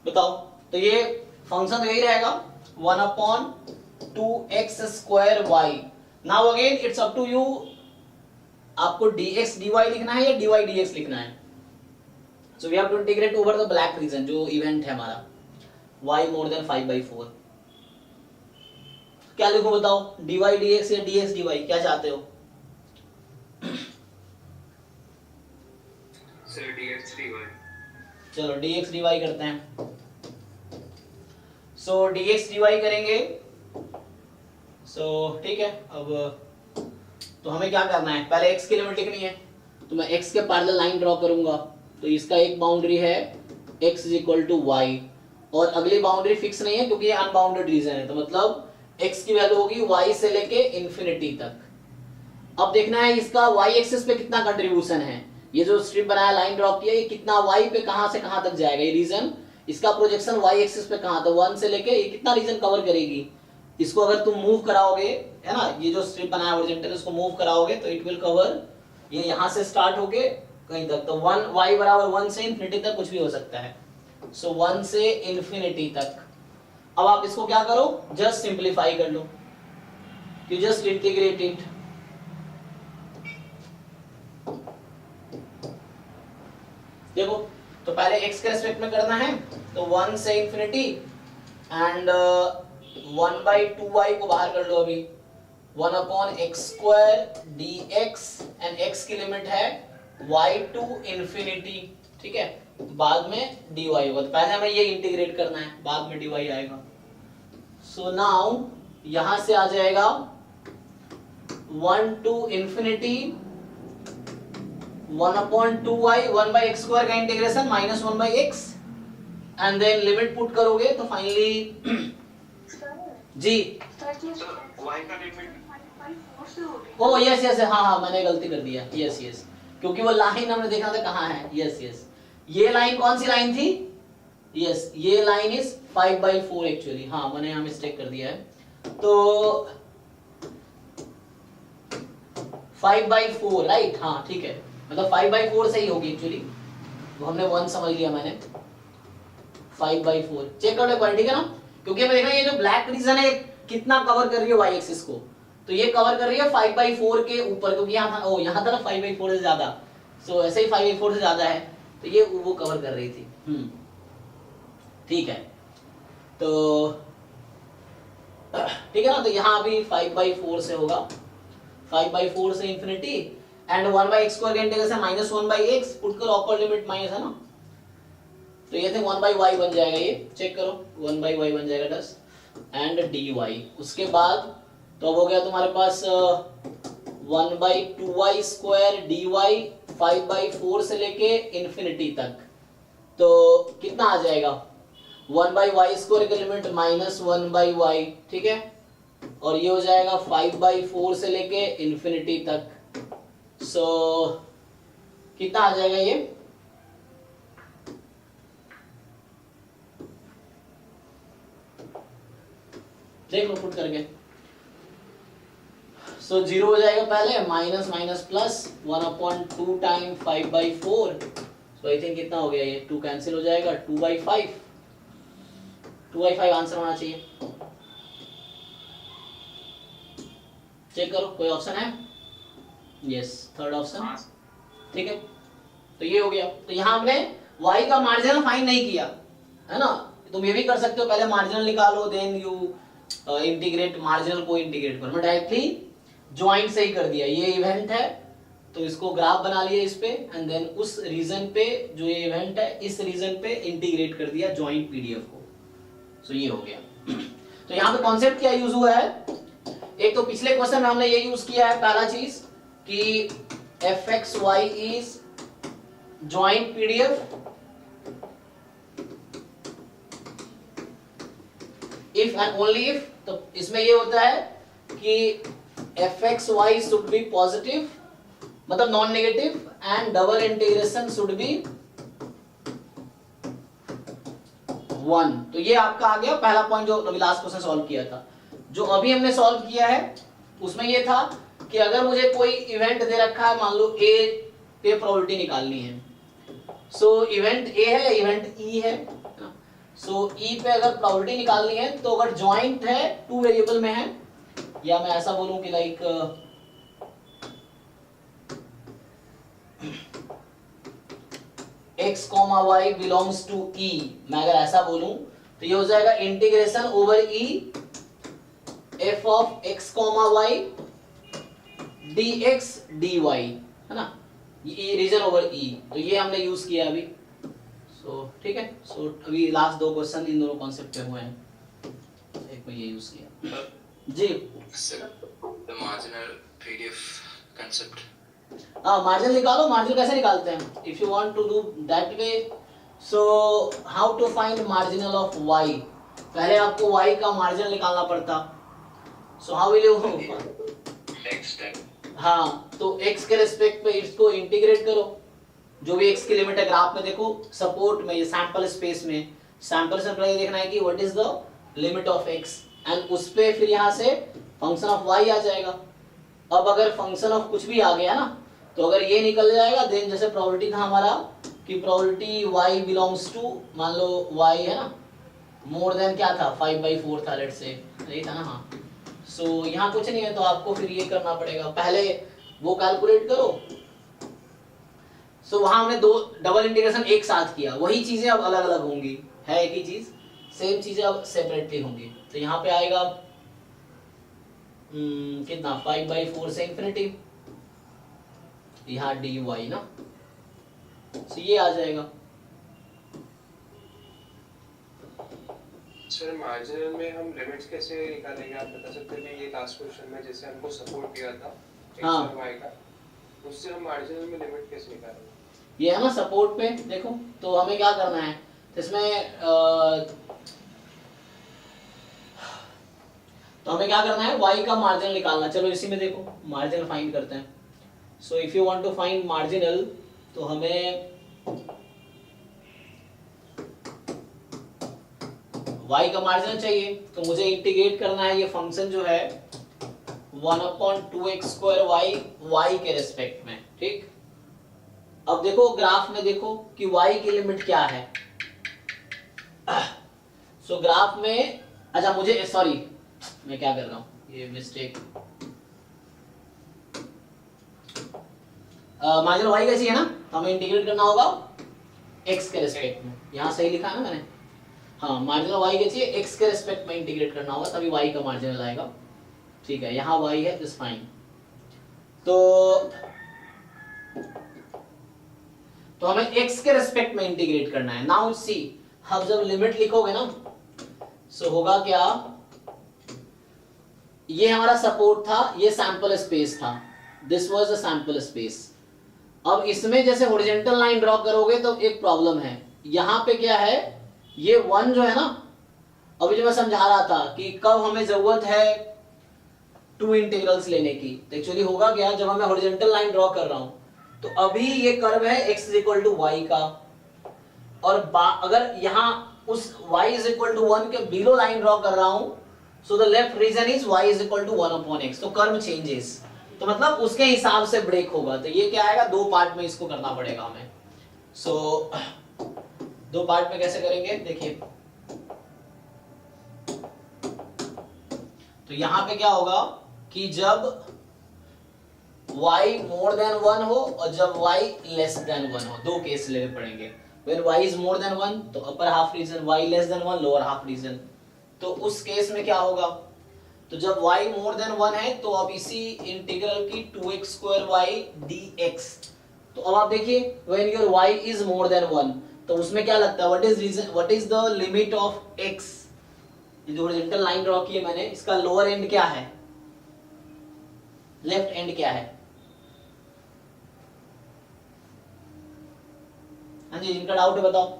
बताओ, तो ये फंक्शन यही रहेगा 1/2x²y। Now again it's up to you, आपको dx dy लिखना है या dy dx लिखना है। So we have to integrate over the black region जो इवेंट है हमारा y मोर देन 5/4। क्या लिखो बताओ, dy dx या dx dy, क्या चाहते हो? Sir dx dy। चलो dx dy करते हैं। सो dx dy करेंगे, सो ठीक है। अब तो हमें क्या करना है, पहले x की लिमिट लिखनी है, तो मैं x के पैरेलल लाइन ड्रॉ करूंगा। तो इसका एक बाउंड्री है x is equal to y, और अगली बाउंड्री फिक्स नहीं है क्योंकि ये अनबाउंडेड रीजन है, तो मतलब x की वैल्यू होगी y से लेके इंफिनिटी तक। अब देखना है इसका y एक्सिस पे कितना कंट्रीब्यूशन है, ये जो स्ट्रिप बनाया, लाइन ड्रॉ किया, ये कितना y पे कहां से कहां तक जाएगा, ये रीजन, इसका प्रोजेक्शन y एक्सिस पे कहां तक, 1 से लेके ये कितना रीजन कवर करेगी। इसको अगर तुम मूव कराओगे, है ना, ये जो स्ट्रिप बनाया हॉरिजॉन्टल, इसको मूव कराओगे तो इट विल कवर ये यहां से स्टार्ट होके कहीं तक, तो 1 y बराबर 1 से इंफिनिटी तक कुछ भी हो सकता है। सो 1 से इंफिनिटी तक। अब आप इसको क्या करो, जस्ट सिंप्लीफाई कर लो, यू जस्ट इंटीग्रेट इट। देखो तो पहले x के रेस्पेक्ट में करना है, तो 1 से इंफिनिटी एंड 1/2y को बाहर कर लो, अभी 1/x² dx एंड x की लिमिट है y टू इंफिनिटी, ठीक है, बाद में dy होगा। तो पहले हमें ये इंटीग्रेट करना है, बाद में dy आएगा। सो नाउ यहां से आ जाएगा 1 टू इंफिनिटी 1/2y 1/x² का integration -1/x and then limit put करोगे तो फाइनली जी y का लिमिट ओ यस यस, हाँ हाँ मैंने गलती कर दिया, यस यस, क्योंकि वो लाइन हमने देखा था कहाँ है, यस यस, ये लाइन कौन सी लाइन थी, यस ये लाइन इज 5/4 एक्चुअली, हाँ मैंने यहाँ मिस्टेक कर दिया है, तो 5/4 राइट, हाँ ठीक है, मतलब 5/4 सही होगी एक्चुअली, वो हमने 1 समझ लिया मैंने, 5/4 चेक कर लो एक बार, ठीक है ना, क्योंकि हमें देखना ये जो ब्लैक रीजन है कितना कवर कर रही है y एक्सिस को, तो ये कवर कर रही है 5/4 के ऊपर, क्योंकि यहाँ था, ओ यहाँ था ना 5/4 से ज्यादा, सो ऐसे ही 5/4 से ज्यादा है, तो ये वो कवर कर रही थी, ठीक है, तो ठीक है ना, तो यहाँ भी 5/4 से होगा, 5/4 से इंफिनिटी एंड 1/x² का इंटीग्रेशन -1/x, पुट करो अपर लिमिट माइनस है ना, तो ये थे 1/y बन जाएगा, ये चेक करो 1/y बन जाएगा 10 एंड dy, उसके बाद तो अब हो गया तुम्हारे पास 1/2y² dy 5/4 से लेके इंफिनिटी तक, तो कितना आ जाएगा 1/y² की लिमिट -1/y, ठीक है, और ये हो जाएगा 5/4 से लेके इंफिनिटी तक, सो कितना आ जाएगा ये, देख लो पुट करके, सो 0 हो जाएगा पहले, minus minus plus 1/2 time 5/4, so I think कितना हो गया ये, 2 कैंसिल हो जाएगा, 2/5 आंसर होना चाहिए, चेक करो कोई ऑप्शन है, यस थर्ड ऑप्शन, ठीक है, तो ये हो गया, तो यहाँ हमने y का मार्जिनल फाइंड नहीं किया है ना, तुम ये भी कर सकते हो, पहले मार्जिनल निकालो देन यू इंटीग्रेट, मार्जिनल को इंटीग्रेट करो, मैं डायरेक्टली ज्वाइंट से ही कर दिया, ये इवेंट है तो इसको ग्राफ बना लिया इस पे एंड देन उस रीजन पे जो ये इवेंट है इस रीजन पे इंटीग्रेट कर दिया ज्वाइंट पीडीएफ को, सो ये हो गया। तो यहाँ पे कॉन्सेप्ट क्या यूज हुआ है, एक तो पिछले क्वेश्चन में हमने ये यूज किया है पहला चीज कि fxy is joint PDF if and only if, तो इसमें ये होता है कि fxy शुड बी पॉजिटिव मतलब non negative and double integration should be 1, तो ये आपका आ गया पहला पॉइंट जो अभी लास्ट क्वेश्चन सॉल्व किया था। जो अभी हमने सॉल्व किया है उसमें ये था कि अगर मुझे कोई इवेंट दे रखा है, मान लो ए पे प्रोबेबिलिटी निकालनी है, सो इवेंट ए है, इवेंट ई है, सो ई पे अगर प्रोबेबिलिटी निकालनी है तो अगर ज्वाइंट है 2 वेरिएबल में है, या मैं ऐसा बोलूं कि like x, y belongs to e, मैं अगर ऐसा बोलूं तो ये हो जाएगा integration over e f of x, y dx dy, है ना, ये रीजन ओवर e, तो ये हमने यूज किया अभी, सो ठीक है, सो अभी लास्ट 2 क्वेश्चन इन दोनों कॉन्सेप्ट पे हुए हैं, एक में ये यूज किया जी, the marginal PDF concept. Margin निकालो, मार्जिन कैसे निकालते हैं, if you want to do that way, so how to find marginal of y, पहले आपको y का मार्जिनल निकालना पड़ता, so how will you, X step. हाँ तो x के रिस्पेक्ट पे इसको इंटीग्रेट करो, जो भी x की लिमिट है ग्राफ में देखो, सपोर्ट में ये सैंपल स्पेस में सैंपल से पहले देखना है कि what is the limit of x and उस पे फिर यहाँ से फंक्शन ऑफ y आ जाएगा। अब अगर फंक्शन ऑफ कुछ भी आ गया ना, तो अगर ये निकल जाएगा देन जैसे प्रोबेबिलिटी था हमारा कि प्रोबेबिलिटी y बिलोंग्स टू, मान लो y है ना मोर देन क्या था 5/4 था, लेट्स से यही था ना, हाँ, सो यहाँ कुछ नहीं है तो आपको फिर ये करना पड़ेगा, पहले वो कैलकुलेट करो, सो वहां हमने 2 डबल इंटीग्रेशन एक साथ किया, वही चीजें अब अलग अलग होंगी, है एक ही चीज, सेम चीजें अब सेपरेटली होंगी, तो यहाँ पे आएगा कितना 5/4 से इंफिनिटी, यहाँ dy ना, तो ये आ जाएगा। सर मार्जिनल में हम लिमिट्स कैसे निकालेंगे, आप बता सकते हैं कि ये लास्ट क्वेश्चन में जैसे हमको सपोर्ट दिया था x हाँ। और y का, उससे हम मार्जिनल में लिमिट कैसे निकालेंगे? ये है ना सपोर्ट पे, देखो तो हमें क्या करना है, तो इसमें तो हमें क्या करना है, y का मार्जिनल निकालना। चलो इसी में देखो मार्जिनल फाइंड करते हैं। So if you want to find marginal, तो हमें y का मार्जिनल चाहिए, तो मुझे इंटीग्रेट करना है ये फंक्शन जो है 1/2x² y के रेस्पेक्ट में, ठीक। अब देखो ग्राफ में देखो कि y की लिमिट क्या है। सो ग्राफ में, अच्छा मुझे सॉरी मैं क्या कर रहा हूं, ये मिस्टेक, मार्जिनल y कैसी है ना, तो हमें इंटीग्रेट करना होगा x के रेस्पेक्ट में, यहाँ सही लिखा है ना मैंने, हाँ मार्जिनल y कैसी है, x के रेस्पेक्ट में इंटीग्रेट करना होगा, तभी y का मार्जिनल आएगा, ठीक है। यहाँ y है, दिस फाइन। तो हमें x के रेस्पेक्ट में इंटीग्रेट करना है। नाउ सी, अब जब लिमिट लिखोगे ना, सो होगा क्या, ये हमारा सपोर्ट था, ये सैंपल स्पेस था, this was the sample space. अब इसमें जैसे हॉरिजॉन्टल लाइन ड्रॉ करोगे तो एक प्रॉब्लम है, यहाँ पे क्या है, ये 1 जो है ना, अभी जो मैं समझा रहा था कि कब हमें जरूरत है 2 इंटीग्रल्स लेने की, तो एक्चुअली होगा क्या, जब मैं हॉरिजॉन्टल लाइन ड्रॉ कर रहा हूं, तो अभी ये कर्व है x = y का, और अगर यहाँ उस y = 1 के बिलो लाइन ड्रॉ कर रहा हूं, so the left region is y = 1/x, तो कर्व चेंजेस, तो मतलब उसके हिसाब से ब्रेक होगा। तो ये क्या आएगा, 2 पार्ट में इसको करना पड़ेगा हमें। सो 2 पार्ट में कैसे करेंगे, देखिए, तो यहां पे क्या होगा कि जब y more than 1 हो और जब y less than 1 हो, 2 केस लेने पड़ेंगे। when y is more than 1 तो upper half region, y less than 1 lower half region. तो उस केस में क्या होगा, तो जब y more than 1 है तो अब इसी इंटीग्रल की 2x² dx, तो अब आप देखिए when your y is more than 1 तो उसमें क्या लगता है, what is the limit of x, ये जो हॉरिजॉन्टल लाइन ड्रॉ की है मैंने, इसका लोअर एंड क्या है, लेफ्ट एंड क्या है, हाँ जी इनका डाउट है बताओ।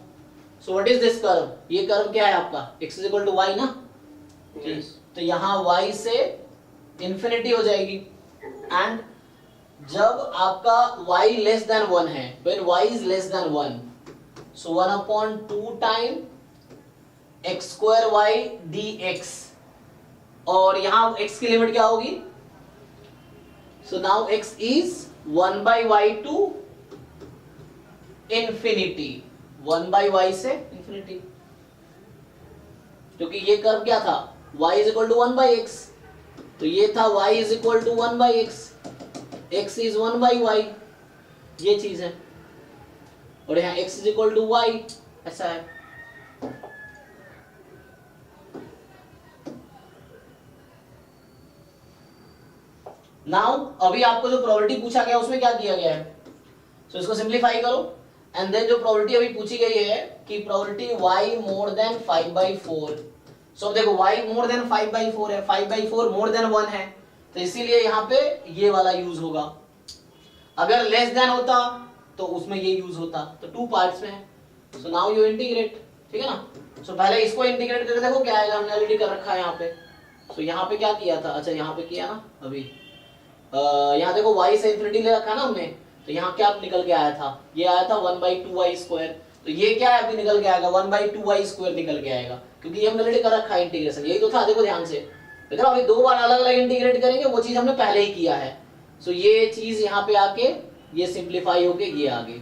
सो व्हाट इज दिस कर्व, ये कर्व क्या है आपका, x = y ना, Yes. तो यहाँ y से इंफिनिटी हो जाएगी, एंड जब आपका y लेस देन 1 है, when y is less than 1, so 1/2 time x² dx, और यहाँ x की लिमिट क्या होगी, so now x is 1/y to infinity, 1/y से इंफिनिटी, क्योंकि ये कर्व क्या था, y = 1/x, तो ये था y = 1/x, x is 1/y, ये चीज है, और यहाँ x = y, ऐसा है। नाउ अभी आपको जो प्रोबेबिलिटी पूछा गया उसमें क्या किया गया है, सो इसको सिंपलीफाई करो, एंड देन जो प्रोबेबिलिटी अभी पूछी गई है कि प्रोबेबिलिटी y more than 5/4, सो देखो y more than 5/4 है, 5/4 more than 1 है, तो इसीलिए यहाँ पे ये वाला यूज होगा। अगर लेस देन होता तो उसमें ये यूज होता, तो 2 पार्ट्स में है। सो नाउ यू इंटीग्रेट, ठीक है ना। सो पहले इसको इंटीग्रेट करके देखो क्या आएगा, हमने ऑलरेडी कर रखा है यहाँ पे। सो यहाँ पे क्या किया था, अच्छा यहाँ पे किया ना अभी, यहाँ देखो y से इंफिनिटी ले रखा है ना हमने, तो यहाँ क्या निकल के आया था, ये आया था 1/2y², तो ये क्या है अभी निकल के आएगा 1/2y² निकल के आएगा, क्योंकि ये हमने ऑलरेडी कर रखा है इंटीग्रेशन, यही तो था, देखो ध्यान से। देखो अभी 2 बार अलग अलग इंटीग्रेट करेंगे, वो चीज हमने पहले ही किया है। सो ये चीज यहाँ पे आके ये सिंप्लीफाई होके ये आ गई,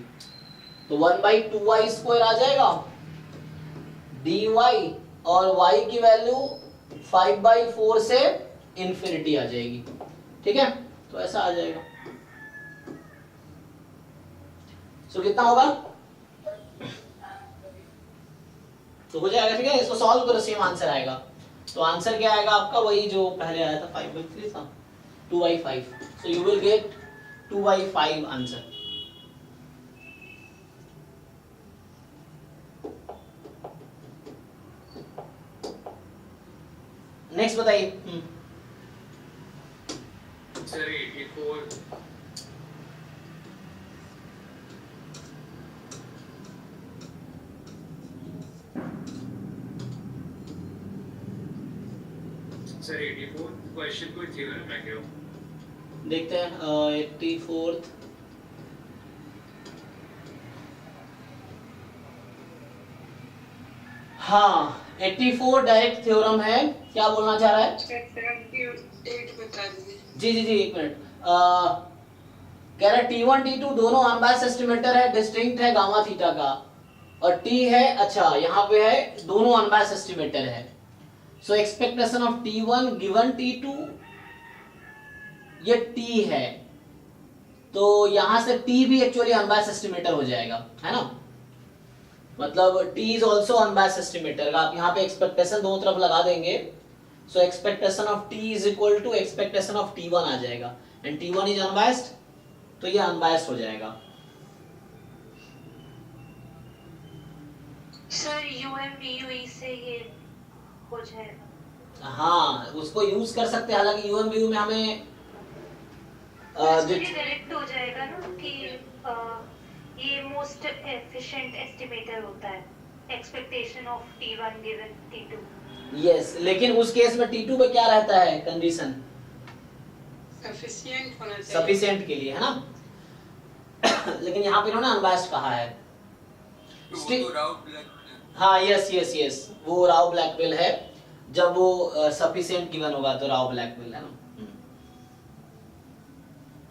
तो 1/2y² आ जाएगा dy, और y की वैल्यू 5/4 से इंफिनिटी आ जाएगी, ठीक है, तो ऐसा आ जाएगा। सो कितना होगा, तो हो जाएगा, ठीक है, इसको सॉल्व करो सेम आंसर आएगा। तो आंसर क्या आएगा आपका, वही जो पहले आया था 5/3 था, 2/5. So you will get 2/5 answer. Next बताइए. सर 84 सर 84 क्वेश्चन कोई थ्योरम है क्या? देखते हैं 84th. हाँ 84 डायरेक्ट थ्योरम है. क्या बोलना चाह रहा है? 78 बता दीजिए. जी जी जी, एक मिनट. कह रहा है T1 T2 दोनों अनबायस्ड एस्टिमेटर है, डिस्टिंक्ट है गामा थीटा का, और T है, अच्छा यहाँ पे है दोनों अनबायस्ड एस्टिमेटर है. सो expectation of T1 given T2, ये T है, तो यहां से T भी एक्चुअली अनबायस्ड एस्टिमेटर हो जाएगा, है ना. मतलब T is also unbiased estimator. आप यहाँ पे एक्सपेक्टेशन दोनों तरफ लगा देंगे, so expectation of T is equal to expectation of T1 आ जाएगा, एंड T1 इज अनबायस्ड, तो ये अनबायस्ड हो जाएगा. सर UMBU से ये हो जाएगा. हाँ उसको यूज कर सकते हैं, हालांकि UMBU में हमें डायरेक्ट हो जाएगा ना कि ये मोस्ट एफिशिएंट एस्टिमेटर होता है, expectation of T1 given T2. Yes, लेकिन उस केस में T2 पे क्या रहता है कंडीशन? सफिशिएंट होना चाहिए, सफिशिएंट के लिए, है ना. लेकिन यहाँ पे इन्होंने अनबायस्ड कहा है. हाँ यस यस यस, वो राव ब्लैकवेल है, जब वो सफिशिएंट गिवन होगा तो राव ब्लैकवेल है ना.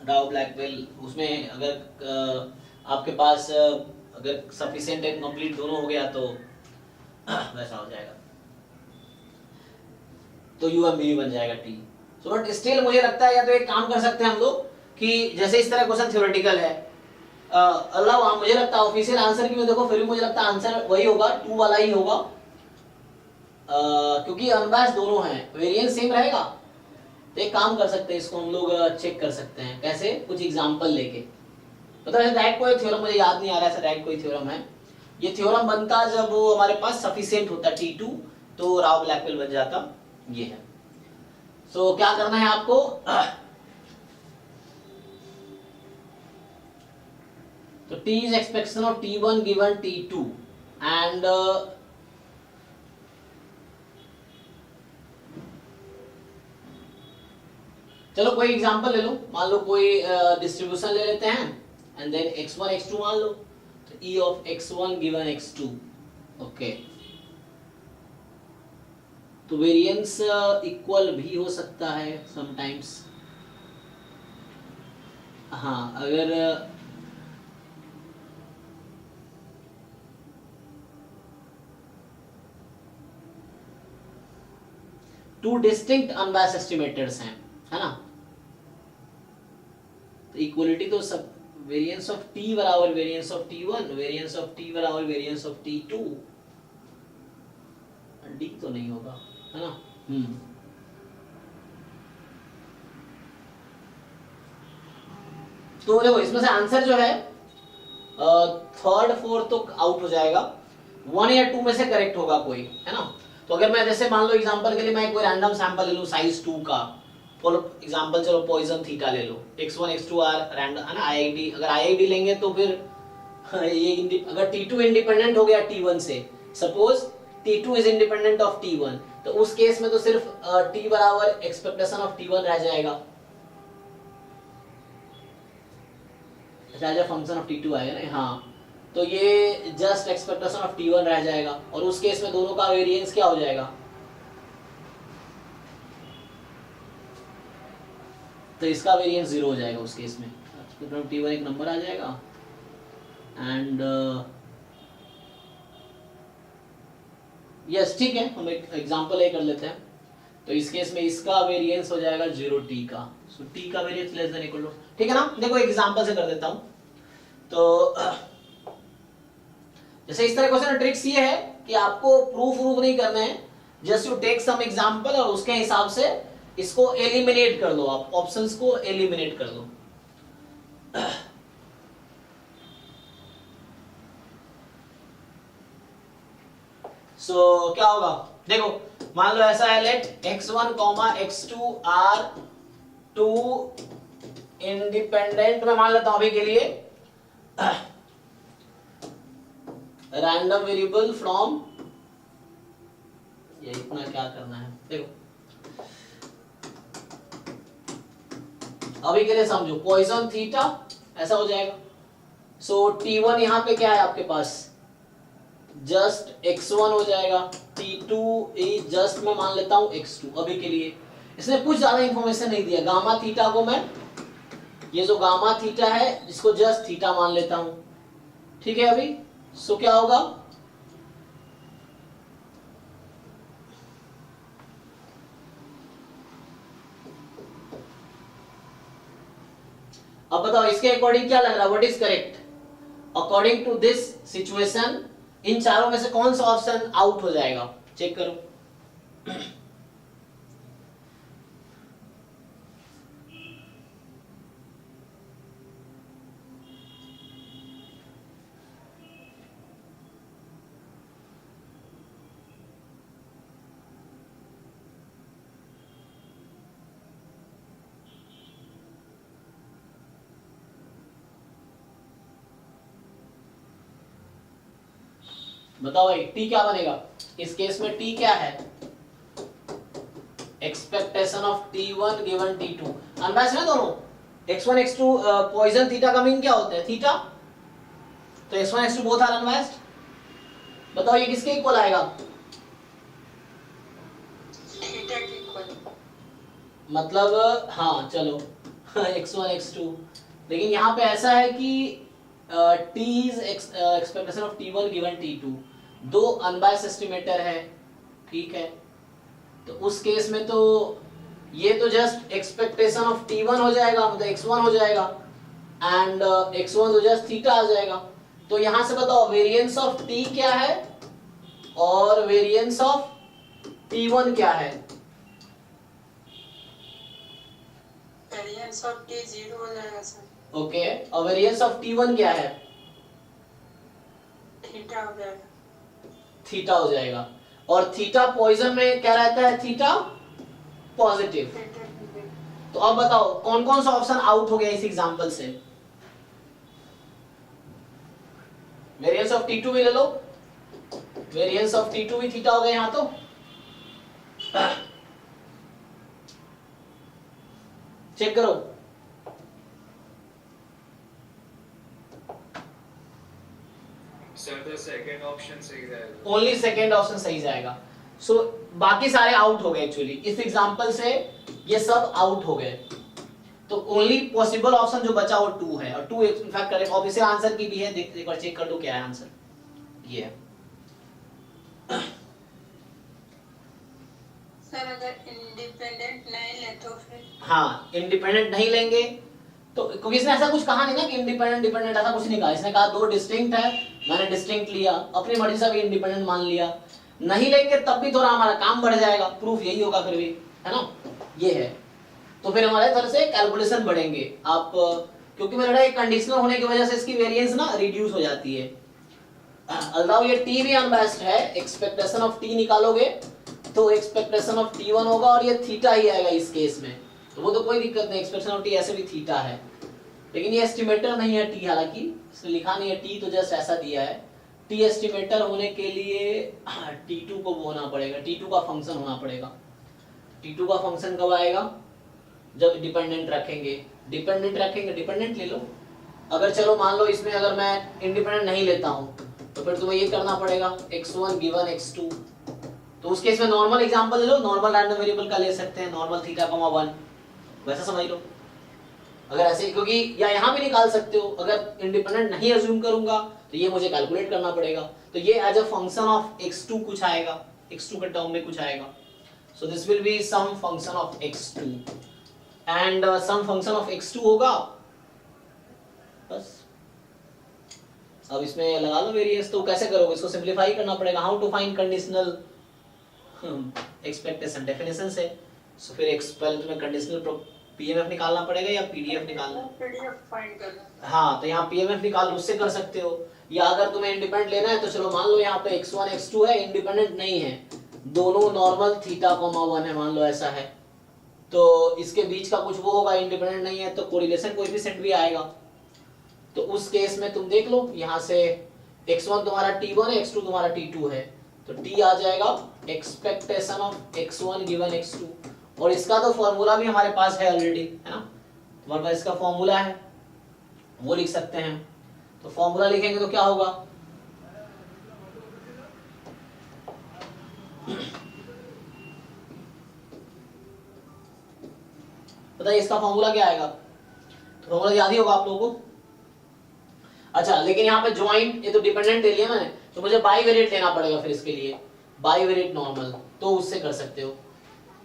राव ब्लैकवेल उसमें अगर आपके पास अगर सफिशिएंट एंड कंप्लीट दोनों हो गया तो वैसा हो जाएगा, तो UMBU बन जाएगा T. सो बट स्टिल मुझे लगता है या तो एक काम कर सकते हैं हम लोग कि जैसे इस तरह क्वेश्चन थ्योरेटिकल है, अल्लाह मुझे लगता है ऑफिशियल आंसर की में देखो फिर भी मुझे लगता है आंसर वही होगा, 2 वाला ही होगा, क्योंकि अनबायस्ड दोनों हैं, वेरिएंस सेम रहेगा. तो एक काम कर सकते हैं, इसको हम लोग चेक कर सकते हैं. कैसे? कुछ एग्जांपल लेके. मतलब ऐसे डायरेक्ट कोई थ्योरम मुझे याद नहीं आ रहा है, ऐसा डायरेक्ट कोई थ्योरम है. ये थ्योरम बनता जब वो हमारे पास सफिशिएंट होता T2, तो राव ब्लैकवेल बन जाता. ये है. सो क्या करना है आपको, तो T is expectation of T1 given T2 and चलो कोई एग्जांपल ले लो. मान लो कोई डिस्ट्रीब्यूशन ले लेते हैं एंड देन x1 x2 मान लो, तो E of x1 given x2. Okay, तो वेरिएंस इक्वल भी हो सकता है समटाइम्स. हाँ अगर टू डिस्टिंक्ट अनबायस्ड एस्टिमेटर्स हैं, है ना, तो इक्वलिटी तो सब वेरिएंस ऑफ T बराबर variance of T1, variance of T बराबर वेरिएंस ऑफ T2, D तो नहीं होगा, है ना. तो देखो इसमें से आंसर जो है 3rd 4th तो आउट हो जाएगा, 1 या 2 में से करेक्ट होगा कोई, है ना. तो अगर मैं जैसे मान लो एग्जांपल के लिए मैं कोई रैंडम सैंपल ले लूं साइज 2 का, फॉर एग्जांपल चलो पॉइजन थीटा ले लो, x1 x2 आर रैंडम, है ना. IID, अगर IID लेंगे तो फिर ये अगर T2 इंडिपेंडेंट हो गया T1 से, suppose T2 is independent of T1, तो उस केस में तो सिर्फ T बराबर एक्सपेक्टेशन ऑफ T1 रह जाएगा, फंक्शन ऑफ T2 आएगा ना. हाँ, तो ये जस्ट एक्सपेक्टेशन ऑफ T1 रह जाएगा, और उस केस में दोनों का वेरिएंस क्या हो जाएगा, तो इसका वेरिएंस 0 हो जाएगा उस केस में. T1 एक नंबर आ जाएगा एंड यस ठीक है, हम एक एग्जांपल ए कर लेते हैं. तो इस केस में इसका वेरिएंस हो जाएगा 0T का. सो T का variance less than equal to, ठीक है ना. देखो एग्जांपल से कर देता हूं. तो जैसे इस तरह क्वेश्चन ट्रिक्स ये है कि आपको प्रूफ नहीं करना है, just you take some example और उसके हिसाब से इसको एलिमिनेट कर दो, आप ऑप्शंस को एलिमिनेट कर दो। सो क्या होगा, देखो मान लो ऐसा है, late x1, x2 are to independent, मैं मान लेता हूं अभी के लिए रैंडम वेरिएबल फ्रॉम, ये इतना क्या करना है, देखो अभी के लिए समझो, पॉइसन थीटा ऐसा हो जाएगा। सो T1 यहां पे क्या है आपके पास, जस्ट x1 हो जाएगा, T2 जस्ट मैं मान लेता हूं x2 अभी के लिए। इसने कुछ ज्यादा इंफॉर्मेशन नहीं दिया। गामा थीटा को मैं, ये जो गामा थीटा है इसको जस्ट थीटा मान लेता हूं, ठीक है अभी। सो क्या होगा, अब बताओ इसके अकॉर्डिंग क्या लग रहा है, what is correct according to this situation, इन चारों में से कौन सा ऑप्शन आउट हो जाएगा, चेक करो। बताओ भाई टी क्या बनेगा इस केस में, टी क्या है, expectation of T1 given T2, unbiased है दोनों, x1 x2 पॉइजन थीटा का मीन क्या होता है, थीटा, तो x1 x2 both are unbiased. बताओ ये किसके इक्वल आएगा, थीटा के इक्वल, मतलब हाँ चलो x1 x2, लेकिन यहाँ पे ऐसा है कि T is expectation of T1 given T2, दो अनबायस्ड एस्टिमेटर है, ठीक है। तो उस केस में तो ये तो जस्ट एक्सपेक्टेशन ऑफ T1 हो जाएगा, मतलब x1 हो जाएगा, एंड x1 तो जस्ट थीटा आ जाएगा। तो यहां से बताओ वेरिएंस ऑफ T क्या है और वेरिएंस ऑफ T1 क्या है। वेरिएंस ऑफ T 0 हो जाएगा सर, ओके, और वेरिएंस ऑफ T1 क्या है, थीटा हो जाएगा, थीटा हो जाएगा। और थीटा पॉइजन में क्या रहता है, थीटा पॉजिटिव। थीटा के, तो अब बताओ कौन कौन सा ऑप्शन आउट हो गया इस एग्जांपल से, वेरिएंस ऑफ T2 भी ले लो, वेरिएंस ऑफ T2 भी थीटा हो गया यहां तो, चेक करो। सर द सेकंड ऑप्शन सही रहेगा, ओनली सेकेंड ऑप्शन सही जाएगा। सो बाकी सारे आउट हो गए एक्चुअली इस एग्जांपल से, ये सब आउट हो गए। तो ओनली पॉसिबल ऑप्शन जो बचा वो 2 है, और 2 इनफैक्ट करेक्ट ऑफिशियल आंसर की भी है, देख एक बार चेक कर दो क्या है आंसर, ये है। सर अगर इंडिपेंडेंट नहीं ले तो फिर, हाँ इंडिपेंडेंट नहीं लेंगे तो, क्योंकि इसने ऐसा कुछ कहा नहीं ना कि इंडिपेंडेंट डिपेंडेंट, ऐसा कुछ नहीं कहा। इसने कहा 2 डिस्टिंक्ट है, मैंने डिस्टिंक्ट लिया, अपनी मर्जी से भी इंडिपेंडेंट मान लिया। नहीं लेंगे तब भी थोड़ा हमारा काम बढ़ जाएगा, प्रूफ यही होगा फिर भी, है ना, ये है। तो फिर हमारे तरफ से कैलकुलेशन बढ़ेंगे आप, क्योंकि मेरा एक कंडीशनल होने की वजह से इसकी वेरिएंस ना रिड्यूस हो जाती है। अल्लाह ये T भी अनबायस्ड है, एक्सपेक्टेशन ऑफ T निकालोगे तो एक्सपेक्टेशन ऑफ T1 होगा और ये थीटा ही आएगा इस केस में, तो वो तो कोई दिक्कत नहीं, एक्सपेक्टेशन ऑफ T ऐसे भी थीटा है, लेकिन ये एस्टिमेटर नहीं है T, हालांकि इसने लिखा नहीं है T, तो जस्ट ऐसा दिया है। T एस्टिमेटर होने के लिए T2 को होना पड़ेगा, T2 का फंक्शन होना पड़ेगा। T2 का फंक्शन कब आएगा, जब डिपेंडेंट रखेंगे, डिपेंडेंट रखेंगे, डिपेंडेंट ले लो। अगर चलो मान लो इसमें अगर मैं इंडिपेंडेंट नहीं लेता हूं तो फिर तुम्हें ये करना पड़ेगा x1 गिवन x2, तो उस केस में नॉर्मल एग्जांपल ले लो, नॉर्मल रैंडम वेरिएबल का ले सकते हैं, नॉर्मल थीटा 1 वैसा समझ लो। अगर ऐसे, क्योंकि या यहाँ भी निकाल सकते हो, अगर इंडिपेंडेंट नहीं अज्यूम करूंगा तो ये मुझे कैलकुलेट करना पड़ेगा, तो ये as a function of x2 कुछ आएगा, x2 के टर्म में कुछ आएगा। So this will be some function of x2 and some function of x2 होगा, बस। अब इसमें लगा लो वेरिएंस, तो कैसे करोगे, इसको सिंपलीफाई करना पड़ेगा। How to find conditional, expectation definition से। सो फिर पहले तुम्हें कंडीशनल पीएमएफ निकालना पड़ेगा या पीडीएफ निकालना है? पीडीएफ फाइंड करना। हाँ, तो यहाँ पीएमएफ निकाल उससे कर सकते हो, या अगर तुम्हें इंडिपेंडेंट लेना है तो चलो मान लो यहाँ पे x1 x2 है, इंडिपेंडेंट नहीं है, दोनों नॉर्मल थीटा कॉमा 1 है, मान लो ऐसा है, तो इसके बीच का कुछ वो होगा, इंडिपेंडेंट नहीं है तो कोरिलेशन कोएफिशिएंट भी आएगा। तो उस केस में तुम देख लो यहाँ से x1 तुम्हारा t1 है, x2 तुम्हारा t2 है, तो t आ जाएगा expectation of x1 given x2, और इसका तो फॉर्मूला भी हमारे पास है ऑलरेडी, है ना, तुम्हारे पास इसका फॉर्मूला है, वो लिख सकते हैं। तो फॉर्मूला लिखेंगे तो क्या होगा, बताइए इसका फॉर्मूला क्या आएगा? तो फॉर्मूला याद ही होगा आप लोगों को। अच्छा, लेकिन यहाँ पे ज्वाइंट, ये तो डिपेंडेंट ले लिया मैंने, तो मुझे बाईवेरिएट लेना पड़ेगा फिर इसके लिए, बाईवेरिएट नॉर्मल, तो उससे कर सकते हो।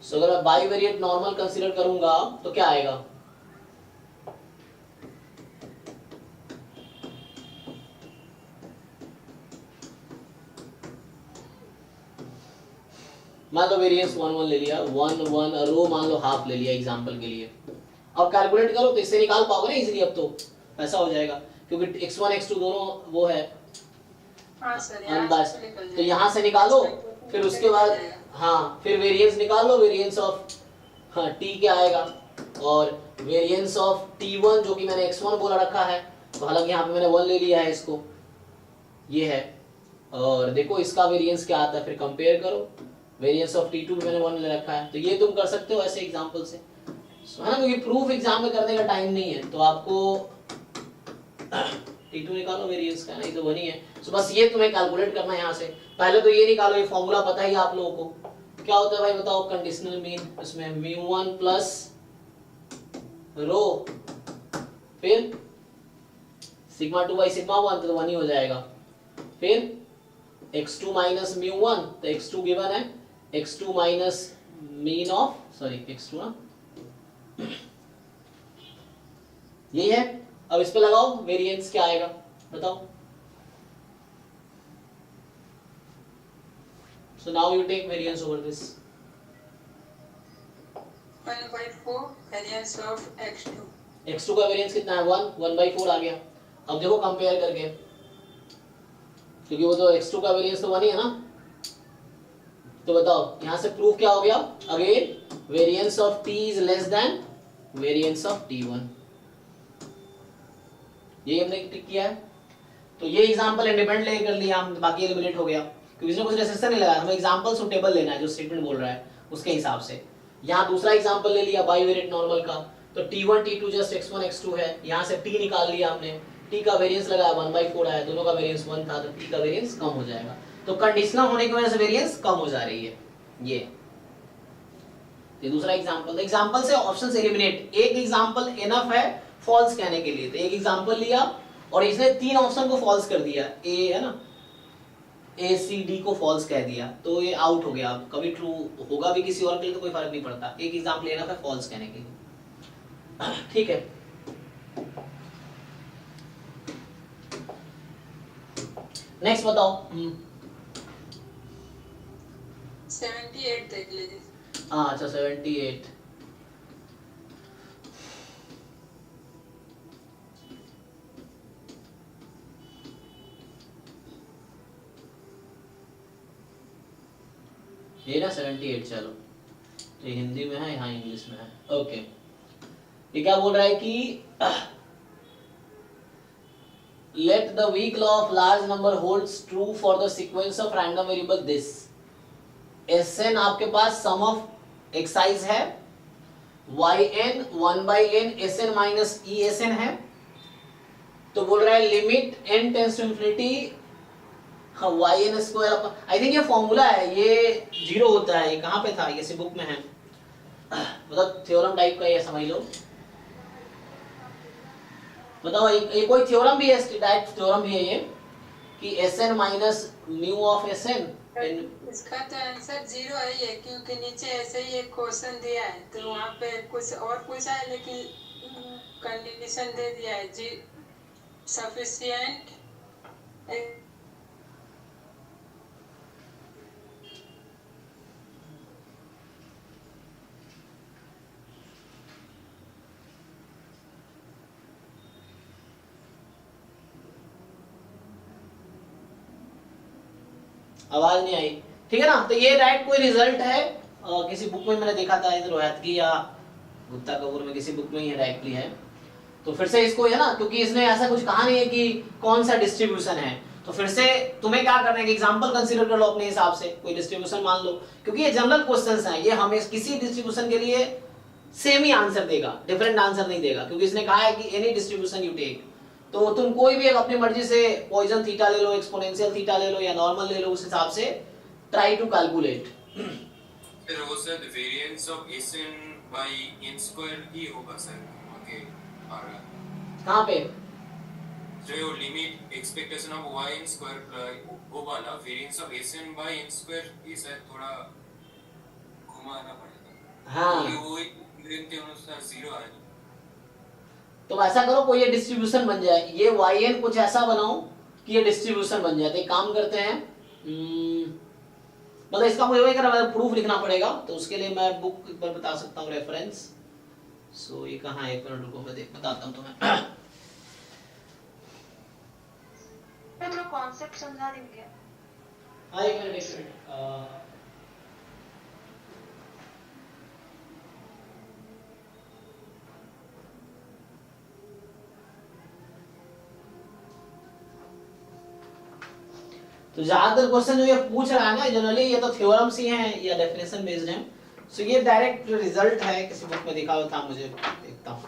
सो अगर मैं बाईवेरिएट नॉर्मल कंसीडर करूंगा तो क्या आएगा, मान लो वेरिएंस 1 1 ले लिया, 1 1 रो मान लो हाफ ले लिया एग्जांपल के लिए। अब कैलकुलेट करो तो इससे निकाल पाओगे ना इजीली, अब तो ऐसा हो जाएगा क्योंकि x1 x2 दोनों वो है हाँ सर, अनबाउंड, तो यहाँ से निकालो, फिर उसके बाद हाँ फिर वेरिएंस निकाल लो, वेरिएंस ऑफ हाँ t क्या आएगा, और वेरिएंस ऑफ t1 जो कि मैंने x1 बोला रखा है, तो हालांकि यहाँ पे मैंने 1 ले लिया है इसको, ये है, और देखो इसका वेरिएंस क्या आता है, फिर कंपेयर करो, वेरिएंस ऑफ t2 भी मैंने 1 ले रखा है। तो ये तुम कर सकते हो ऐसे एग्जांपल से, है ना, क्योंकि प्रूफ एग्जाम में करने का टाइम नहीं है, तो आपको t2 निकालो वेरिएंस का, नहीं तो वही है। सो बस ये तुम्हें कैलकुलेट करना है यहाँ से, पहले तो ये निकालो, ये फॉर्मूला पता ही आप लोगों को क्या होता है भाई, बताओ, कंडीशनल मीन, उसमें μ1 प्लस रो, फिर सिग्मा 2 बाई सिग्मा 1, तो 1 ही हो जाएगा, फिर x2 माइनस μ1, तो x2 गिवन है, x2 minus mean of, sorry x2 ना, यही है। अब इस पे लगाओ वेरिएंस क्या आएगा बताओ। So now you take variance over this. 1/4 variance of x2। x2 का वेरिएंस कितना है 1, 1/4 आ गया। अब देखो कंपेयर करके, क्योंकि वो तो x2 का वेरिएंस तो 1 ही है ना, तो बताओ यहाँ से प्रूफ क्या हो गया, again variance of t is less than variance of t1, ये हमने टिक किया है। तो ये एग्जांपल इंडिपेंडेंट लेके कर लिया हम, बाकी एलिमिनेट हो गया क्योंकि इसमें कुछ रेसिस्टर नहीं लगा, हमें एग्जांपल सुटेबल लेना है जो स्टेटमेंट बोल रहा है उसके हिसाब से। यहाँ दूसरा एग्जांपल ले लिया बाईवेरिएट नॉर्मल का, तो t1 t2 just x1 x2 है, यहाँ से t निकाल लिया हमने, t का वेरिएंस लगाया 1/4 आया, दोनों का वेरिएंस 1 था, तो t का वेरिएंस कम हो जाएगा, तो कंडीशनल होने की वजह से वेरिएंस कम हो जा रही है। ये दूसरा एग्जांपल, एग्जांपल से ऑप्शंस एलिमिनेट, एक एग्जांपल इनफ है फॉल्स कहने के लिए, तो एक एग्जांपल लिया और इसने 3 ऑप्शन को फॉल्स कर दिया, ए है ना, ए सी डी को फॉल्स कह दिया, तो ये आउट हो गया। अब कभी ट्रू होगा भी किसी और के लिए तो कोई फर्क नहीं पड़ता, एक एग्जांपल लेना था फॉल्स कहने के लिए, ठीक है। नेक्स्ट बताओ। 78 देख लीजिए। हाँ अच्छा 78, ये ना 78, चलो ये हिंदी में है, यहाँ इंग्लिश में है, ओके। ये क्या बोल रहा है कि let the weak law of large number holds true for the sequence of random variable this Sn आपके पास sum of xi's है, yn 1/n Sn minus Esn है, तो बोल रहा है limit n tends to infinity yn square, I think ये formula है, ये 0 होता है, ये कहाँ पे था, ये बुक में है, मतलब थ्योरम टाइप का ये समझ लो। बताओ ये कोई थ्योरम भी है, डायरेक्ट थ्योरम भी है ये कि Sn minus mu of Sn, इसका तो आंसर 0 है ये, क्योंकि नीचे ऐसे ही एक क्वेश्चन दिया है, तो वहाँ पे कुछ और पूछा है लेकिन कंडीशन दे दिया है जी सफिशिएंट। 1 आवाज नहीं आई, ठीक है ना। तो ये डायरेक्ट कोई रिजल्ट है, किसी बुक में मैंने देखा था, इधर रोहतगी या गुप्ता कपूर में किसी बुक में ये डायरेक्टली है। तो फिर से इसको है ना, क्योंकि इसने ऐसा कुछ कहा नहीं है कि कौन सा डिस्ट्रीब्यूशन है, तो फिर से तुम्हें क्या करना है कि एग्जांपल कंसीडर कर लो अपने हिसाब से, कोई डिस्ट्रीब्यूशन मान लो, क्योंकि ये जनरल क्वेश्चंस हैं, ये हमें किसी डिस्ट्रीब्यूशन के लिए सेम ही आंसर देगा, डिफरेंट आंसर नहीं देगा, क्योंकि इसने कहा है कि एनी डिस्ट्रीब्यूशन यू टेक, तो तुम कोई भी अपनी मर्जी से पॉइजन थीटा ले लो, एक्सपोनेंशियल थीटा ले लो या नॉर्मल ले लो, उस हिसाब से ट्राई टू कैलकुलेट। फिर वो sir variance of Sn by n square ही होगा सर, ओके। और कहां पे जो limit expectation of yn square वो वाला variance of Sn by n square ये शायद थोड़ा घुमाना पड़ेगा। हाँ, वो के अनुसार 0 आएगा। तो ऐसा करो कोई ये डिस्ट्रीब्यूशन बन जाए, ये yn कुछ ऐसा बनाओ कि ये डिस्ट्रीब्यूशन बन जाए। तो एक काम करते हैं, मतलब इसका मुझे वही करना, प्रूफ लिखना पड़ेगा, तो उसके लिए मैं बुक एक बार बता सकता हूँ रेफरेंस। सो ये कहाँ है, एक मिनट रुको मैं बताता हूँ तुम्हें। तो कॉन्सेप्ट समझा देंगे। हाँ एक मिनट तो ज्यादातर क्वेश्चन जो ये पूछ रहा है ना, जनरली ये तो थ्योरम्स ही हैं या डेफिनेशन बेस्ड हैं। सो ये डायरेक्ट रिजल्ट है, किसी बुक में दिखा हुआ था, मुझे देखता हूँ।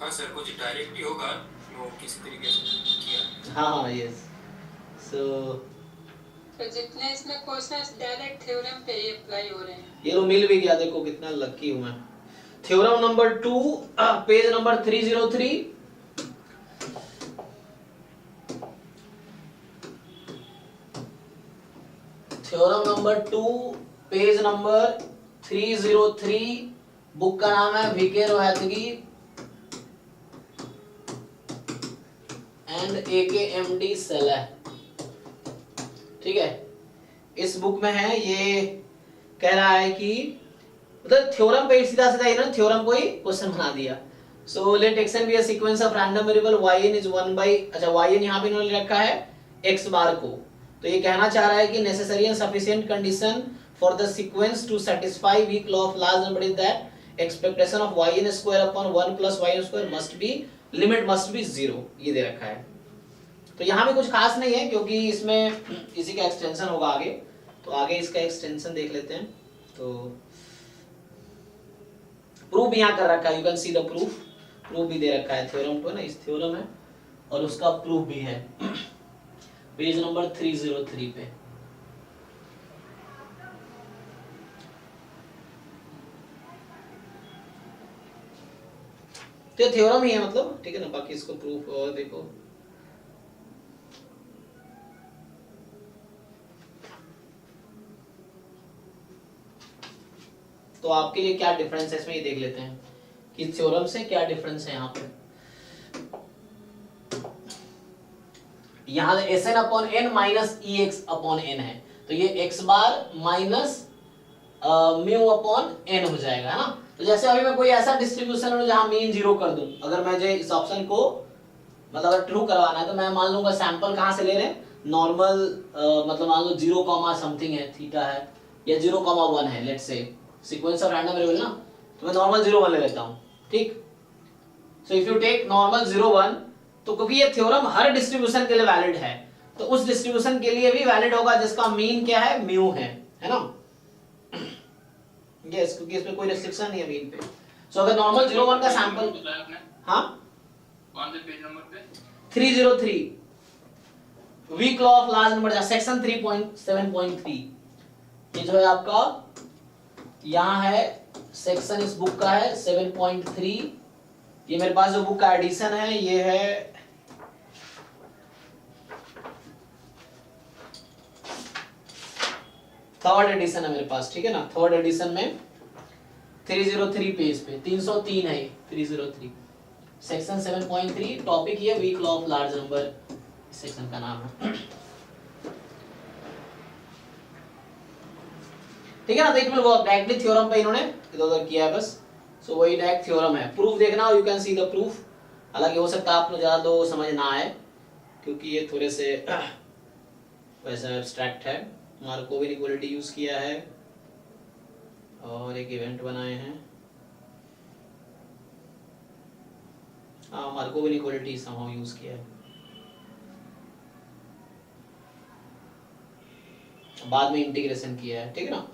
हाँ सर, कुछ डायरेक्ट ही होगा, वो किसी तरीके से किया। हाँ यस। सो तो जितने इसमें क्वेश्चंस डायरेक्ट थ्योरम पे ही अप्लाई हो रहे हैं। ये लो मिल भी गया, देखो कितना लकी हूँ मैं। Theorem number 2 page number 303। Theorem number 2 page number 303, book का नाम है वीके रोहतगी एंड AKMD सैलह, ठीक है। इस बुक में है, ये कह रहा है कि मतलब थ्योरम पे सीधा सीधा इन्होंने थ्योरम को ही क्वेश्चन बना दिया। So let xn be a sequence of random variable yn is 1 by, अच्छा yn यहाँ पे इन्होंने रखा है x बार को, तो ये कहना चाह रहा है कि necessary and sufficient condition for the sequence to satisfy weak law of large number is that expectation of yn square upon 1 plus yn square must be, limit must be 0, ये दे रखा है। तो यहाँ भी कुछ खास नहीं है, क्योंकि इसमें इसी का एक्सटेंशन होगा आगे, तो आगे इसका एक्सटेंशन देख लेते हैं। तो प्रूफ यहाँ कर रखा है, you can see the proof, proof भी दे रखा है, थ्योरम 2 है ना, इस थ्योरम है और उसका प्रूफ भी है पेज नंबर 303 पे। तो थ्योरम ही है मतलब, ठीक है ना, बाकी इसको प्रूफ और देखो। तो आपके लिए क्या डिफरेंस है इसमें, ये देख लेते हैं कि थ्योरम से क्या डिफरेंस है। यहाँ पे यहाँ Sn upon n minus EX upon n है, तो ये x बार माइनस म्यू अपॉन n हो जाएगा, है ना। तो जैसे अभी मैं कोई ऐसा डिस्ट्रीब्यूशन है जहां मीन 0 कर दूं, अगर मैं इस ऑप्शन को मतलब अगर ट्रू करवाना है तो मैं मान लूंगा सैंपल कहां से ले रहे हैं, नॉर्मल मतलब मान लो 0 कॉमा समथिंग है, थीटा है या 0,1 है, let's say sequence of random variable ना, तो मैं नॉर्मल 0,1 ले लेता हूं, ठीक। So if you take normal 0,1, तो क्योंकि ये थ्योरम हर डिस्ट्रीब्यूशन के लिए वैलिड है, तो उस डिस्ट्रीब्यूशन के लिए भी वैलिड होगा जिसका मीन क्या है, म्यू है ना। यस, क्योंकि इसमें कोई रेस्ट्रिक्शन नहीं है मीन पे। सो अगर नॉर्मल 0,1 का सैंपल, हाँ कौन से पेज नंबर पे, 303 weak law of large number, section 3.7.3, ये जो है आपका यहाँ है सेक्शन, इस बुक का है 7.3। ये मेरे पास जो बुक का एडिशन है ये है थर्ड एडिशन है मेरे पास, ठीक है ना। थर्ड एडिशन में 303 पेज पे 303 है, 303 सेक्शन 7.3, टॉपिक ये weak law of large number, section का नाम है, ठीक है ना। तो it will work directly theorem पे इन्होंने इधर उधर किया है बस। सो वही डायरेक्ट थ्योरम है। प्रूफ देखना, you can see the proof. हालांकि हो सकता है आपको ज्यादा दो समझ ना आए, क्योंकि ये थोड़े से वैसा एब्स्ट्रैक्ट है। मार्कोव इनइक्वालिटी यूज किया है और एक इवेंट बनाए हैं। हाँ, मार्कोव इनइक्वालिटी समहाउ यूज किया है। बाद में इंटीग्रेशन किया है, ठीक है ना।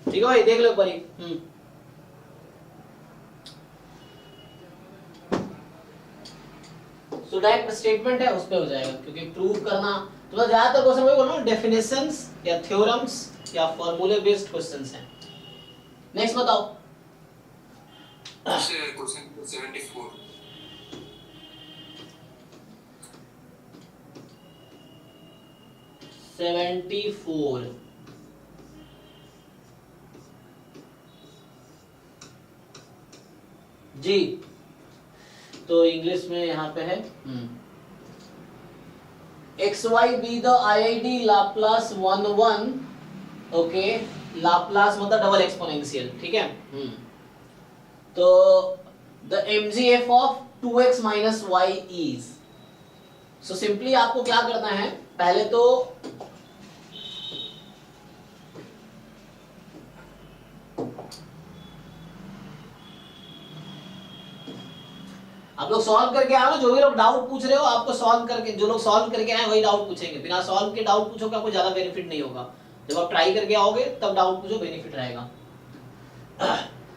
ठीक है भाई, देख लो परी। सो डायरेक्ट स्टेटमेंट है, उस पे हो जाएगा, क्योंकि प्रूव करना तो ज्यादातर क्वेश्चन वही बोल रहा हूं, डेफिनेशंस या थ्योरम्स या फॉर्मूले बेस्ड क्वेश्चंस हैं। नेक्स्ट बताओ। क्वेश्चन 74 74 जी, तो इंग्लिश में यहाँ पे है X Y be the IID Laplace 1 okay, Laplace मतलब डबल एक्सपोनेंशियल, ठीक है। तो the MGF of 2x minus y is, so simply आपको क्या करना है, पहले तो आप लोग सॉल्व करके आओ ना, जो भी लोग डाउट पूछ रहे हो आपको सॉल्व करके, जो लोग सॉल्व करके आए वही डाउट पूछेंगे, बिना सॉल्व के डाउट पूछोगे आपको ज्यादा बेनिफिट नहीं होगा। जब आप ट्राई करके आओगे तब डाउट पूछो, बेनिफिट रहेगा।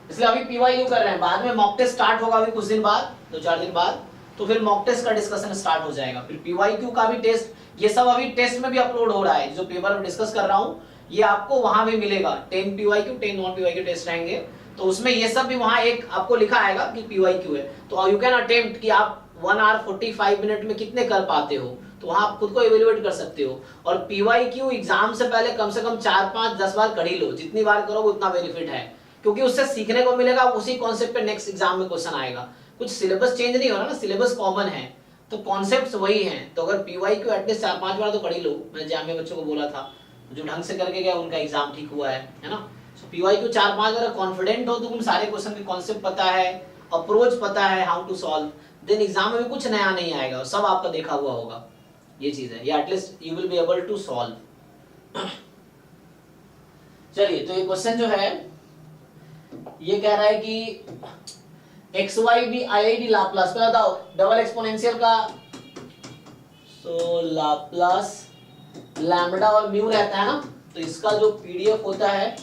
इसलिए अभी PYQ कर रहे हैं, बाद में मॉक टेस्ट स्टार्ट होगा अभी कुछ दिन बाद, 2-4 दिन बाद, तो फिर मॉक टेस्ट का डिस्कशन स्टार्ट हो जाएगा। फिर PYQ का भी टेस्ट, ये सब अभी टेस्ट में भी अपलोड हो रहा है, जो पेपर में डिस्कस कर रहा हूँ ये आपको वहां भी मिलेगा। 10 PYQ 10 नॉन PYQ टेस्ट रहेंगे, तो उसमें ये सब भी वहां एक आपको लिखा आएगा कि PYQ है। तो यू कैन अटेम्प्ट कि आप 1 आवर 45 मिनट में कितने कर पाते हो, तो वहां आप खुद को इवेल्युएट कर सकते हो। और PYQ एग्जाम से पहले कम से कम 4, 5, 10 बार कर ही लो, जितनी बार करोगे उतना बेनिफिट है, क्योंकि उससे सीखने को मिलेगा, उसी कॉन्सेप्ट पे नेक्स्ट एग्जाम में क्वेश्चन आएगा। कुछ सिलेबस चेंज नहीं हो रहा ना, सिलेबस कॉमन है, तो कॉन्सेप्ट्स वही हैं। तो अगर PYQ एटलीस्ट 4-5 बार तो कर ही लो। मैंने जामिया बच्चों को बोला था, जो ढंग से करके गया उनका एग्जाम ठीक हुआ है ना। सो PYQ 4-5 अगर कॉन्फिडेंट हो, तो तुम सारे क्वेश्चन के कॉन्सेप्ट पता है, अप्रोच पता है, how to solve, then exam में भी कुछ नया नहीं आएगा, सब आपका देखा हुआ होगा। ये चीज है, या at least you will be able to solve. चलिए, तो ये क्वेश्चन जो है ये कह रहा है कि X Y be IID Laplace, पहले बताओ डबल एक्सपोनेंशियल का, सो लाप्लास लैम्बडा और म्यू रहता है ना, तो इसका जो PDF होता है,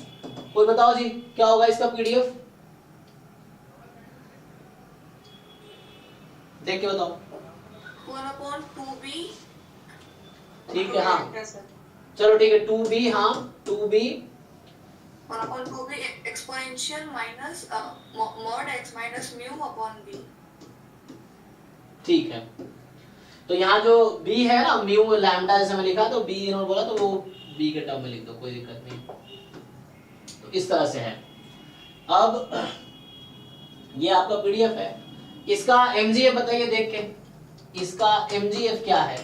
कोई बताओ जी क्या होगा इसका PDF, देख के बताओ। 1/2b। ठीक है, हाँ चलो ठीक है, 2b, हाँ 2b 1/2b exponential minus mod x minus mu upon b। ठीक है, तो यहाँ जो b है ना, म्यू लैम्बडा जैसे मैं लिखा, तो b इन्होंने बोला तो वो b के टर्म में लिख दो, कोई दिक्कत नहीं। तो इस तरह से है। अब ये आपका PDF है, इसका MGF बताइए देख के, इसका MGF क्या है,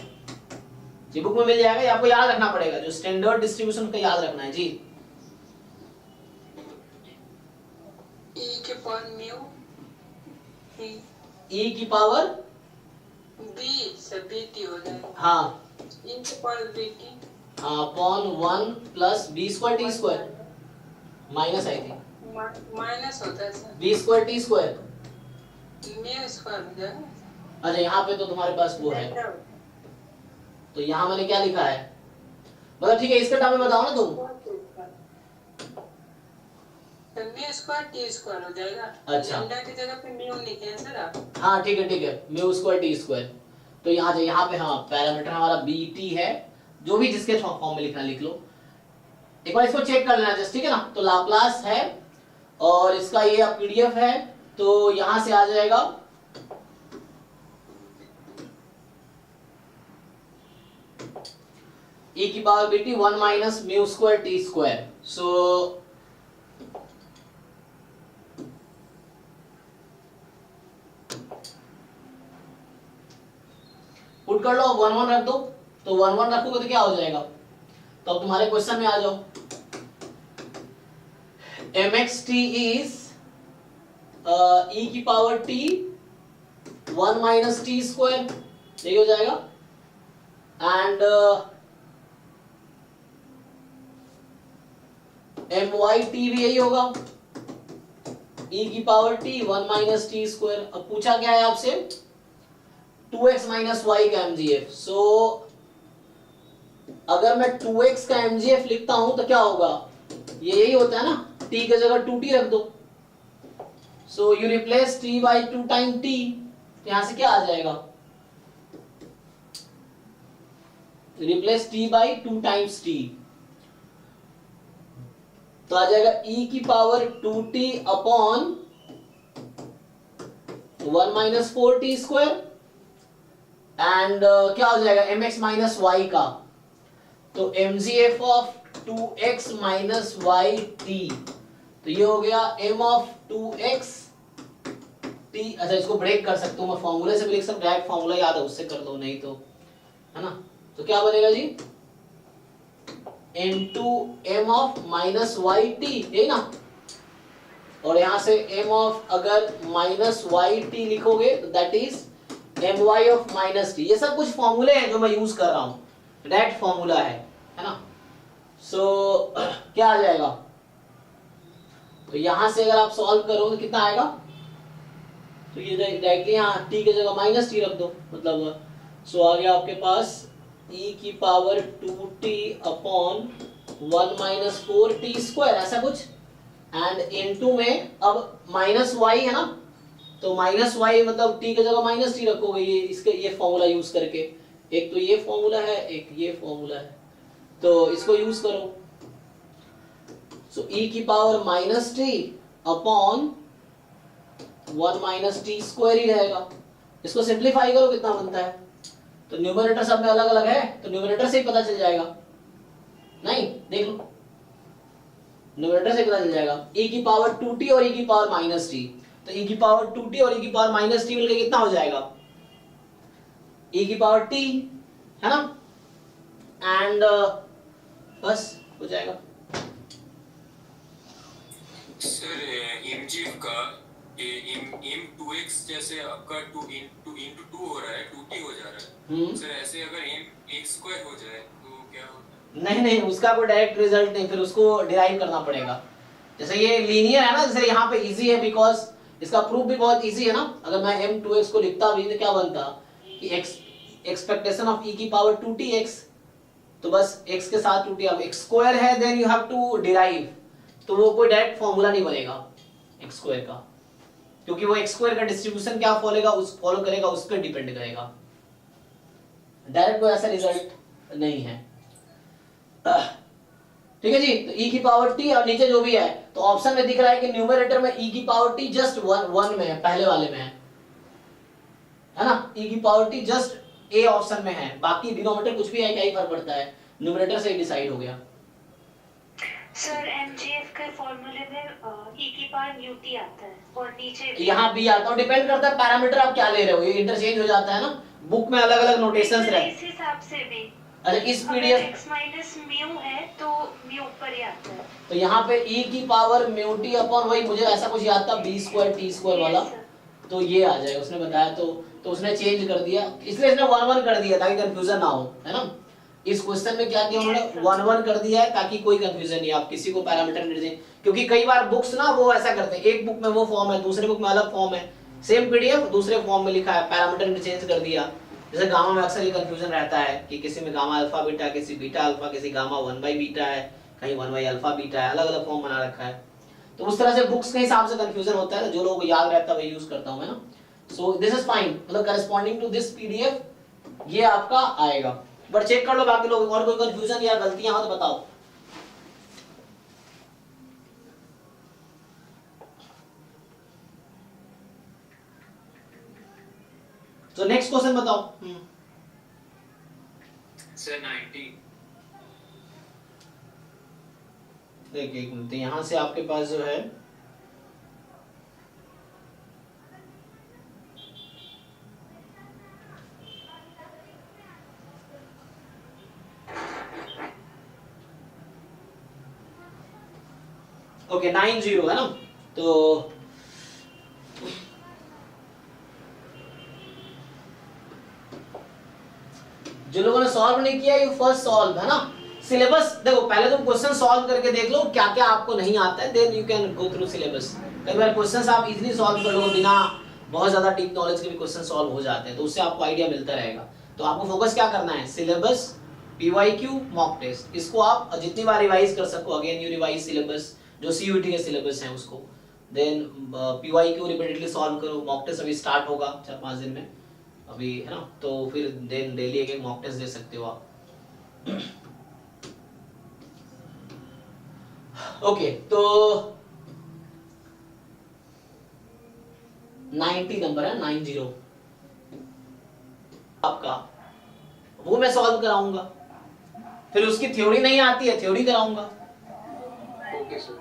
ये बुक में मिल जाएगा, ये आपको याद रखना पड़ेगा, जो स्टैंडर्ड डिस्ट्रीब्यूशन का याद रखना है जी। e के पावर म्यू e की पावर b से bt हो जाएगा, हाँ e के power bt upon 1 plus b square t square minus आई थी माइनस होता है sir, b square t square. Mu square हो जाएगा। अच्छा, यहाँ पे तो तुम्हारे पास वो है, तो यहाँ मैंने क्या लिखा है, मतलब ठीक है, इसका टर्म में बताओ ना तुम। म्यू स्क्वायर t स्क्वायर हो जाएगा। अच्छा, लैम्डा की जगह पे म्यू लिखे हैं सर आप। हाँ ठीक है, म्यू स्क्वायर t स्क्वायर। तो यहाँ पे हाँ पैरामीटर हमारा BT है, जो भी जिसके फॉर्म में लिखना लिख लो। एक बार इसको चेक कर लेना जस्ट, ठीक है ना। तो लाप्लास है और इसका ये PDF है, तो यहां से आ जाएगा e की power bt 1 minus mu square t square. So put कर लो, 1 1 रख दो, तो 1 1 रखोगे तो क्या हो जाएगा, तो अब तुम्हारे क्वेश्चन में आ जाओ, mxt इज e की power t 1 minus t square, यही हो जाएगा, एंड myt भी यही होगा, e की power t 1 minus t square. अब पूछा क्या है आपसे, 2x माइनस वाई का mgf। सो अगर मैं 2x का mgf लिखता हूं तो क्या होगा, ये यही होता है ना, t की जगह 2t रख दो, so you replace t by 2 time t, यहां से क्या आ जाएगा, replace t by 2 times t, तो आ जाएगा e की power 2t upon 1 minus 4t square, and क्या हो जाएगा mx माइनस वाई का, तो mgf of 2x minus Y t, तो ये हो गया m ऑफ 2x t। अच्छा इसको ब्रेक कर सकता हूं मैं, फॉर्मूले से भी लिख सकता हूं, डायरेक्ट फॉर्मूला याद है उससे कर दो, नहीं तो है ना, तो क्या बनेगा जी, into m of minus Y T, यही ना, और यहां से m ऑफ अगर माइनस वाई टी लिखोगे तो that is M Y of minus T. ये सब कुछ फॉर्मूले हैं जो मैं यूज कर रहा हूं, डायरेक्ट फॉर्मूला है ना। सो क्या आ जाएगा, तो यहां से अगर आप सॉल्व करोगे तो कितना आएगा, तो ये डायरेक्टली यहाँ t की जगह माइनस टी रख दो, मतलब सो आ गया आपके पास e की power 2t upon 1 minus 4t square, ऐसा कुछ, एंड इनटू में अब माइनस y है ना, तो माइनस y मतलब t की जगह माइनस टी रखोगे, ये इसके ये फॉर्मूला यूज करके, एक तो ये फॉर्मूला है एक ये फॉर्मूला है, तो इसको यूज करो, सो e की power minus t upon 1 minus t square ही रहेगा। इसको सिंप्लीफाई करो कितना बनता है, तो न्यूमरेटर सब में अलग अलग है, तो न्यूमरेटर से ही पता चल जाएगा, नहीं देख लो, न्यूमरेटर से पता चल जाएगा, e की पावर 2t और e की पावर माइनस टी, तो e की पावर 2t और e की पावर माइनस टी मिलकर कितना हो जाएगा, e की पावर t है ना, एंड बस हो जाएगा। सर mgf का m 2x जैसे आपका 2 into 2 हो रहा है, 2t हो जा रहा है, सर ऐसे अगर m x स्क्वायर हो जाए तो क्या होगा? नहीं उसका कोई डायरेक्ट रिजल्ट नहीं, फिर उसको डिराइव करना पड़ेगा। जैसे ये लीनियर है ना, जैसे यहाँ पे इजी है बिकॉज इसका प्रूफ भी बहुत इजी है ना, अगर मैं m 2x को लिखता भी तो क्या बनता कि एक्सपेक्टेशन ऑफ e की पावर 2tx, तो बस x के साथ 2t, अब x स्क्वायर है then you have to derive, तो वो कोई डायरेक्ट फॉर्मूला नहीं बनेगा x स्क्वायर का, क्योंकि वो x स्क्वायर का डिस्ट्रीब्यूशन क्या फॉलो करेगा उस पर डिपेंड करेगा, डायरेक्ट कोई ऐसा रिजल्ट नहीं है। ठीक है जी, तो e की पावर t और नीचे जो भी है, तो ऑप्शन में दिख रहा है कि न्यूमरेटर में e की पावर t जस्ट 1 में है, पहले वाले में है ना, e की power t just a option में है, बाकी डिनोमिनेटर कुछ भी है क्या ही फर्क पड़ता है, न्यूमरेटर से ही डिसाइड हो गया। सर mgf के फॉर्मूले में e की पावर ut आता है और नीचे यहाँ भी आता है, डिपेंड करता है पैरामीटर आप क्या ले रहे हो, ये इंटरचेंज हो जाता है ना, बुक में अलग अलग नोटेशंस रहते हैं। इस हिसाब से भी अच्छा इस अगर पीडीएफ x माइनस म्यू है तो म्यू ऊपर ही आता है, तो यहाँ पे e की पावर म्यू टी अपॉन वही मुझे ऐसा कुछ याद था b स्क्वायर t स्क्वायर वाला, तो ये आ जाएगा, उसने बताया तो उसने चेंज कर दिया, इसलिए इसने 1 1 कर दिया ताकि कंफ्यूजन ना हो, है ना। इस क्वेश्चन में क्या किया उन्होंने 1 1 कर दिया है ताकि कोई कंफ्यूजन नहीं, आप किसी को पैरामीटर नहीं दें, क्योंकि कई बार बुक्स ना वो ऐसा करते हैं, एक बुक में वो फॉर्म है दूसरे बुक में अलग फॉर्म है, सेम पीडीएफ दूसरे फॉर्म में लिखा है, पैरामीटर इंटरचेंज कर दिया। जैसे गामा में अक्सर ये कंफ्यूजन रहता है कि किसी में गामा अल्फा बीटा, किसी बीटा अल्फा, किसी गामा 1 बीटा है, कहीं 1 अल्फा बीटा है, अलग अलग फॉर्म बना रखा है, तो उस तरह से बुक्स के हिसाब से कंफ्यूजन होता है, जो लोगों को याद रहता है वही यूज करता हूं मैं ना। सो दिस इज फाइन, मतलब करस्पॉन्डिंग टू दिस पीडीएफ ये आपका आएगा, बट चेक कर लो बाकी लोग, और कोई कंफ्यूजन या गलतियां हो तो बताओ। तो नेक्स्ट क्वेश्चन बताओ। सर 90 देखिए एक मिनट, यहां से आपके पास जो है ओके 90 है ना। तो जो लोगों ने सॉल्व नहीं किया ये फर्स्ट सॉल्व है ना। सिलेबस देखो, पहले तुम क्वेश्चन सॉल्व करके देख लो क्या क्या आपको नहीं आता है, then you can go through syllabus. कई बार क्वेश्चंस आप इजीली सॉल्व कर लोगे, बिना बहुत ज्यादा डीप नॉलेज के भी क्वेश्चन सॉल्व हो जाते हैं, तो उससे आपको आइडिया मिलता रहेगा। तो आपको फोकस क्या करना है, सिलेबस, पीवाईक्यू, मॉक टेस्ट। इसको आप जितनी बार रिवाइज कर सको, अगेन यू रिवाइज सिलेबस, जो सीयूईटी के सिलेबस है उसको, देन पीवाईक्यू रिपीटेडली सॉल्व करो। मॉक टेस्ट अभी स्टार्ट होगा 4-5 दिन में अभी, है ना, तो फिर देन डेली एक मॉक टेस्ट दे सकते हो आप। ओके तो 90 नंबर है, 90 आपका, वो मैं सॉल्व कराऊंगा। फिर उसकी थ्योरी नहीं आती है, थ्योरी कराऊंगा। Okay sir.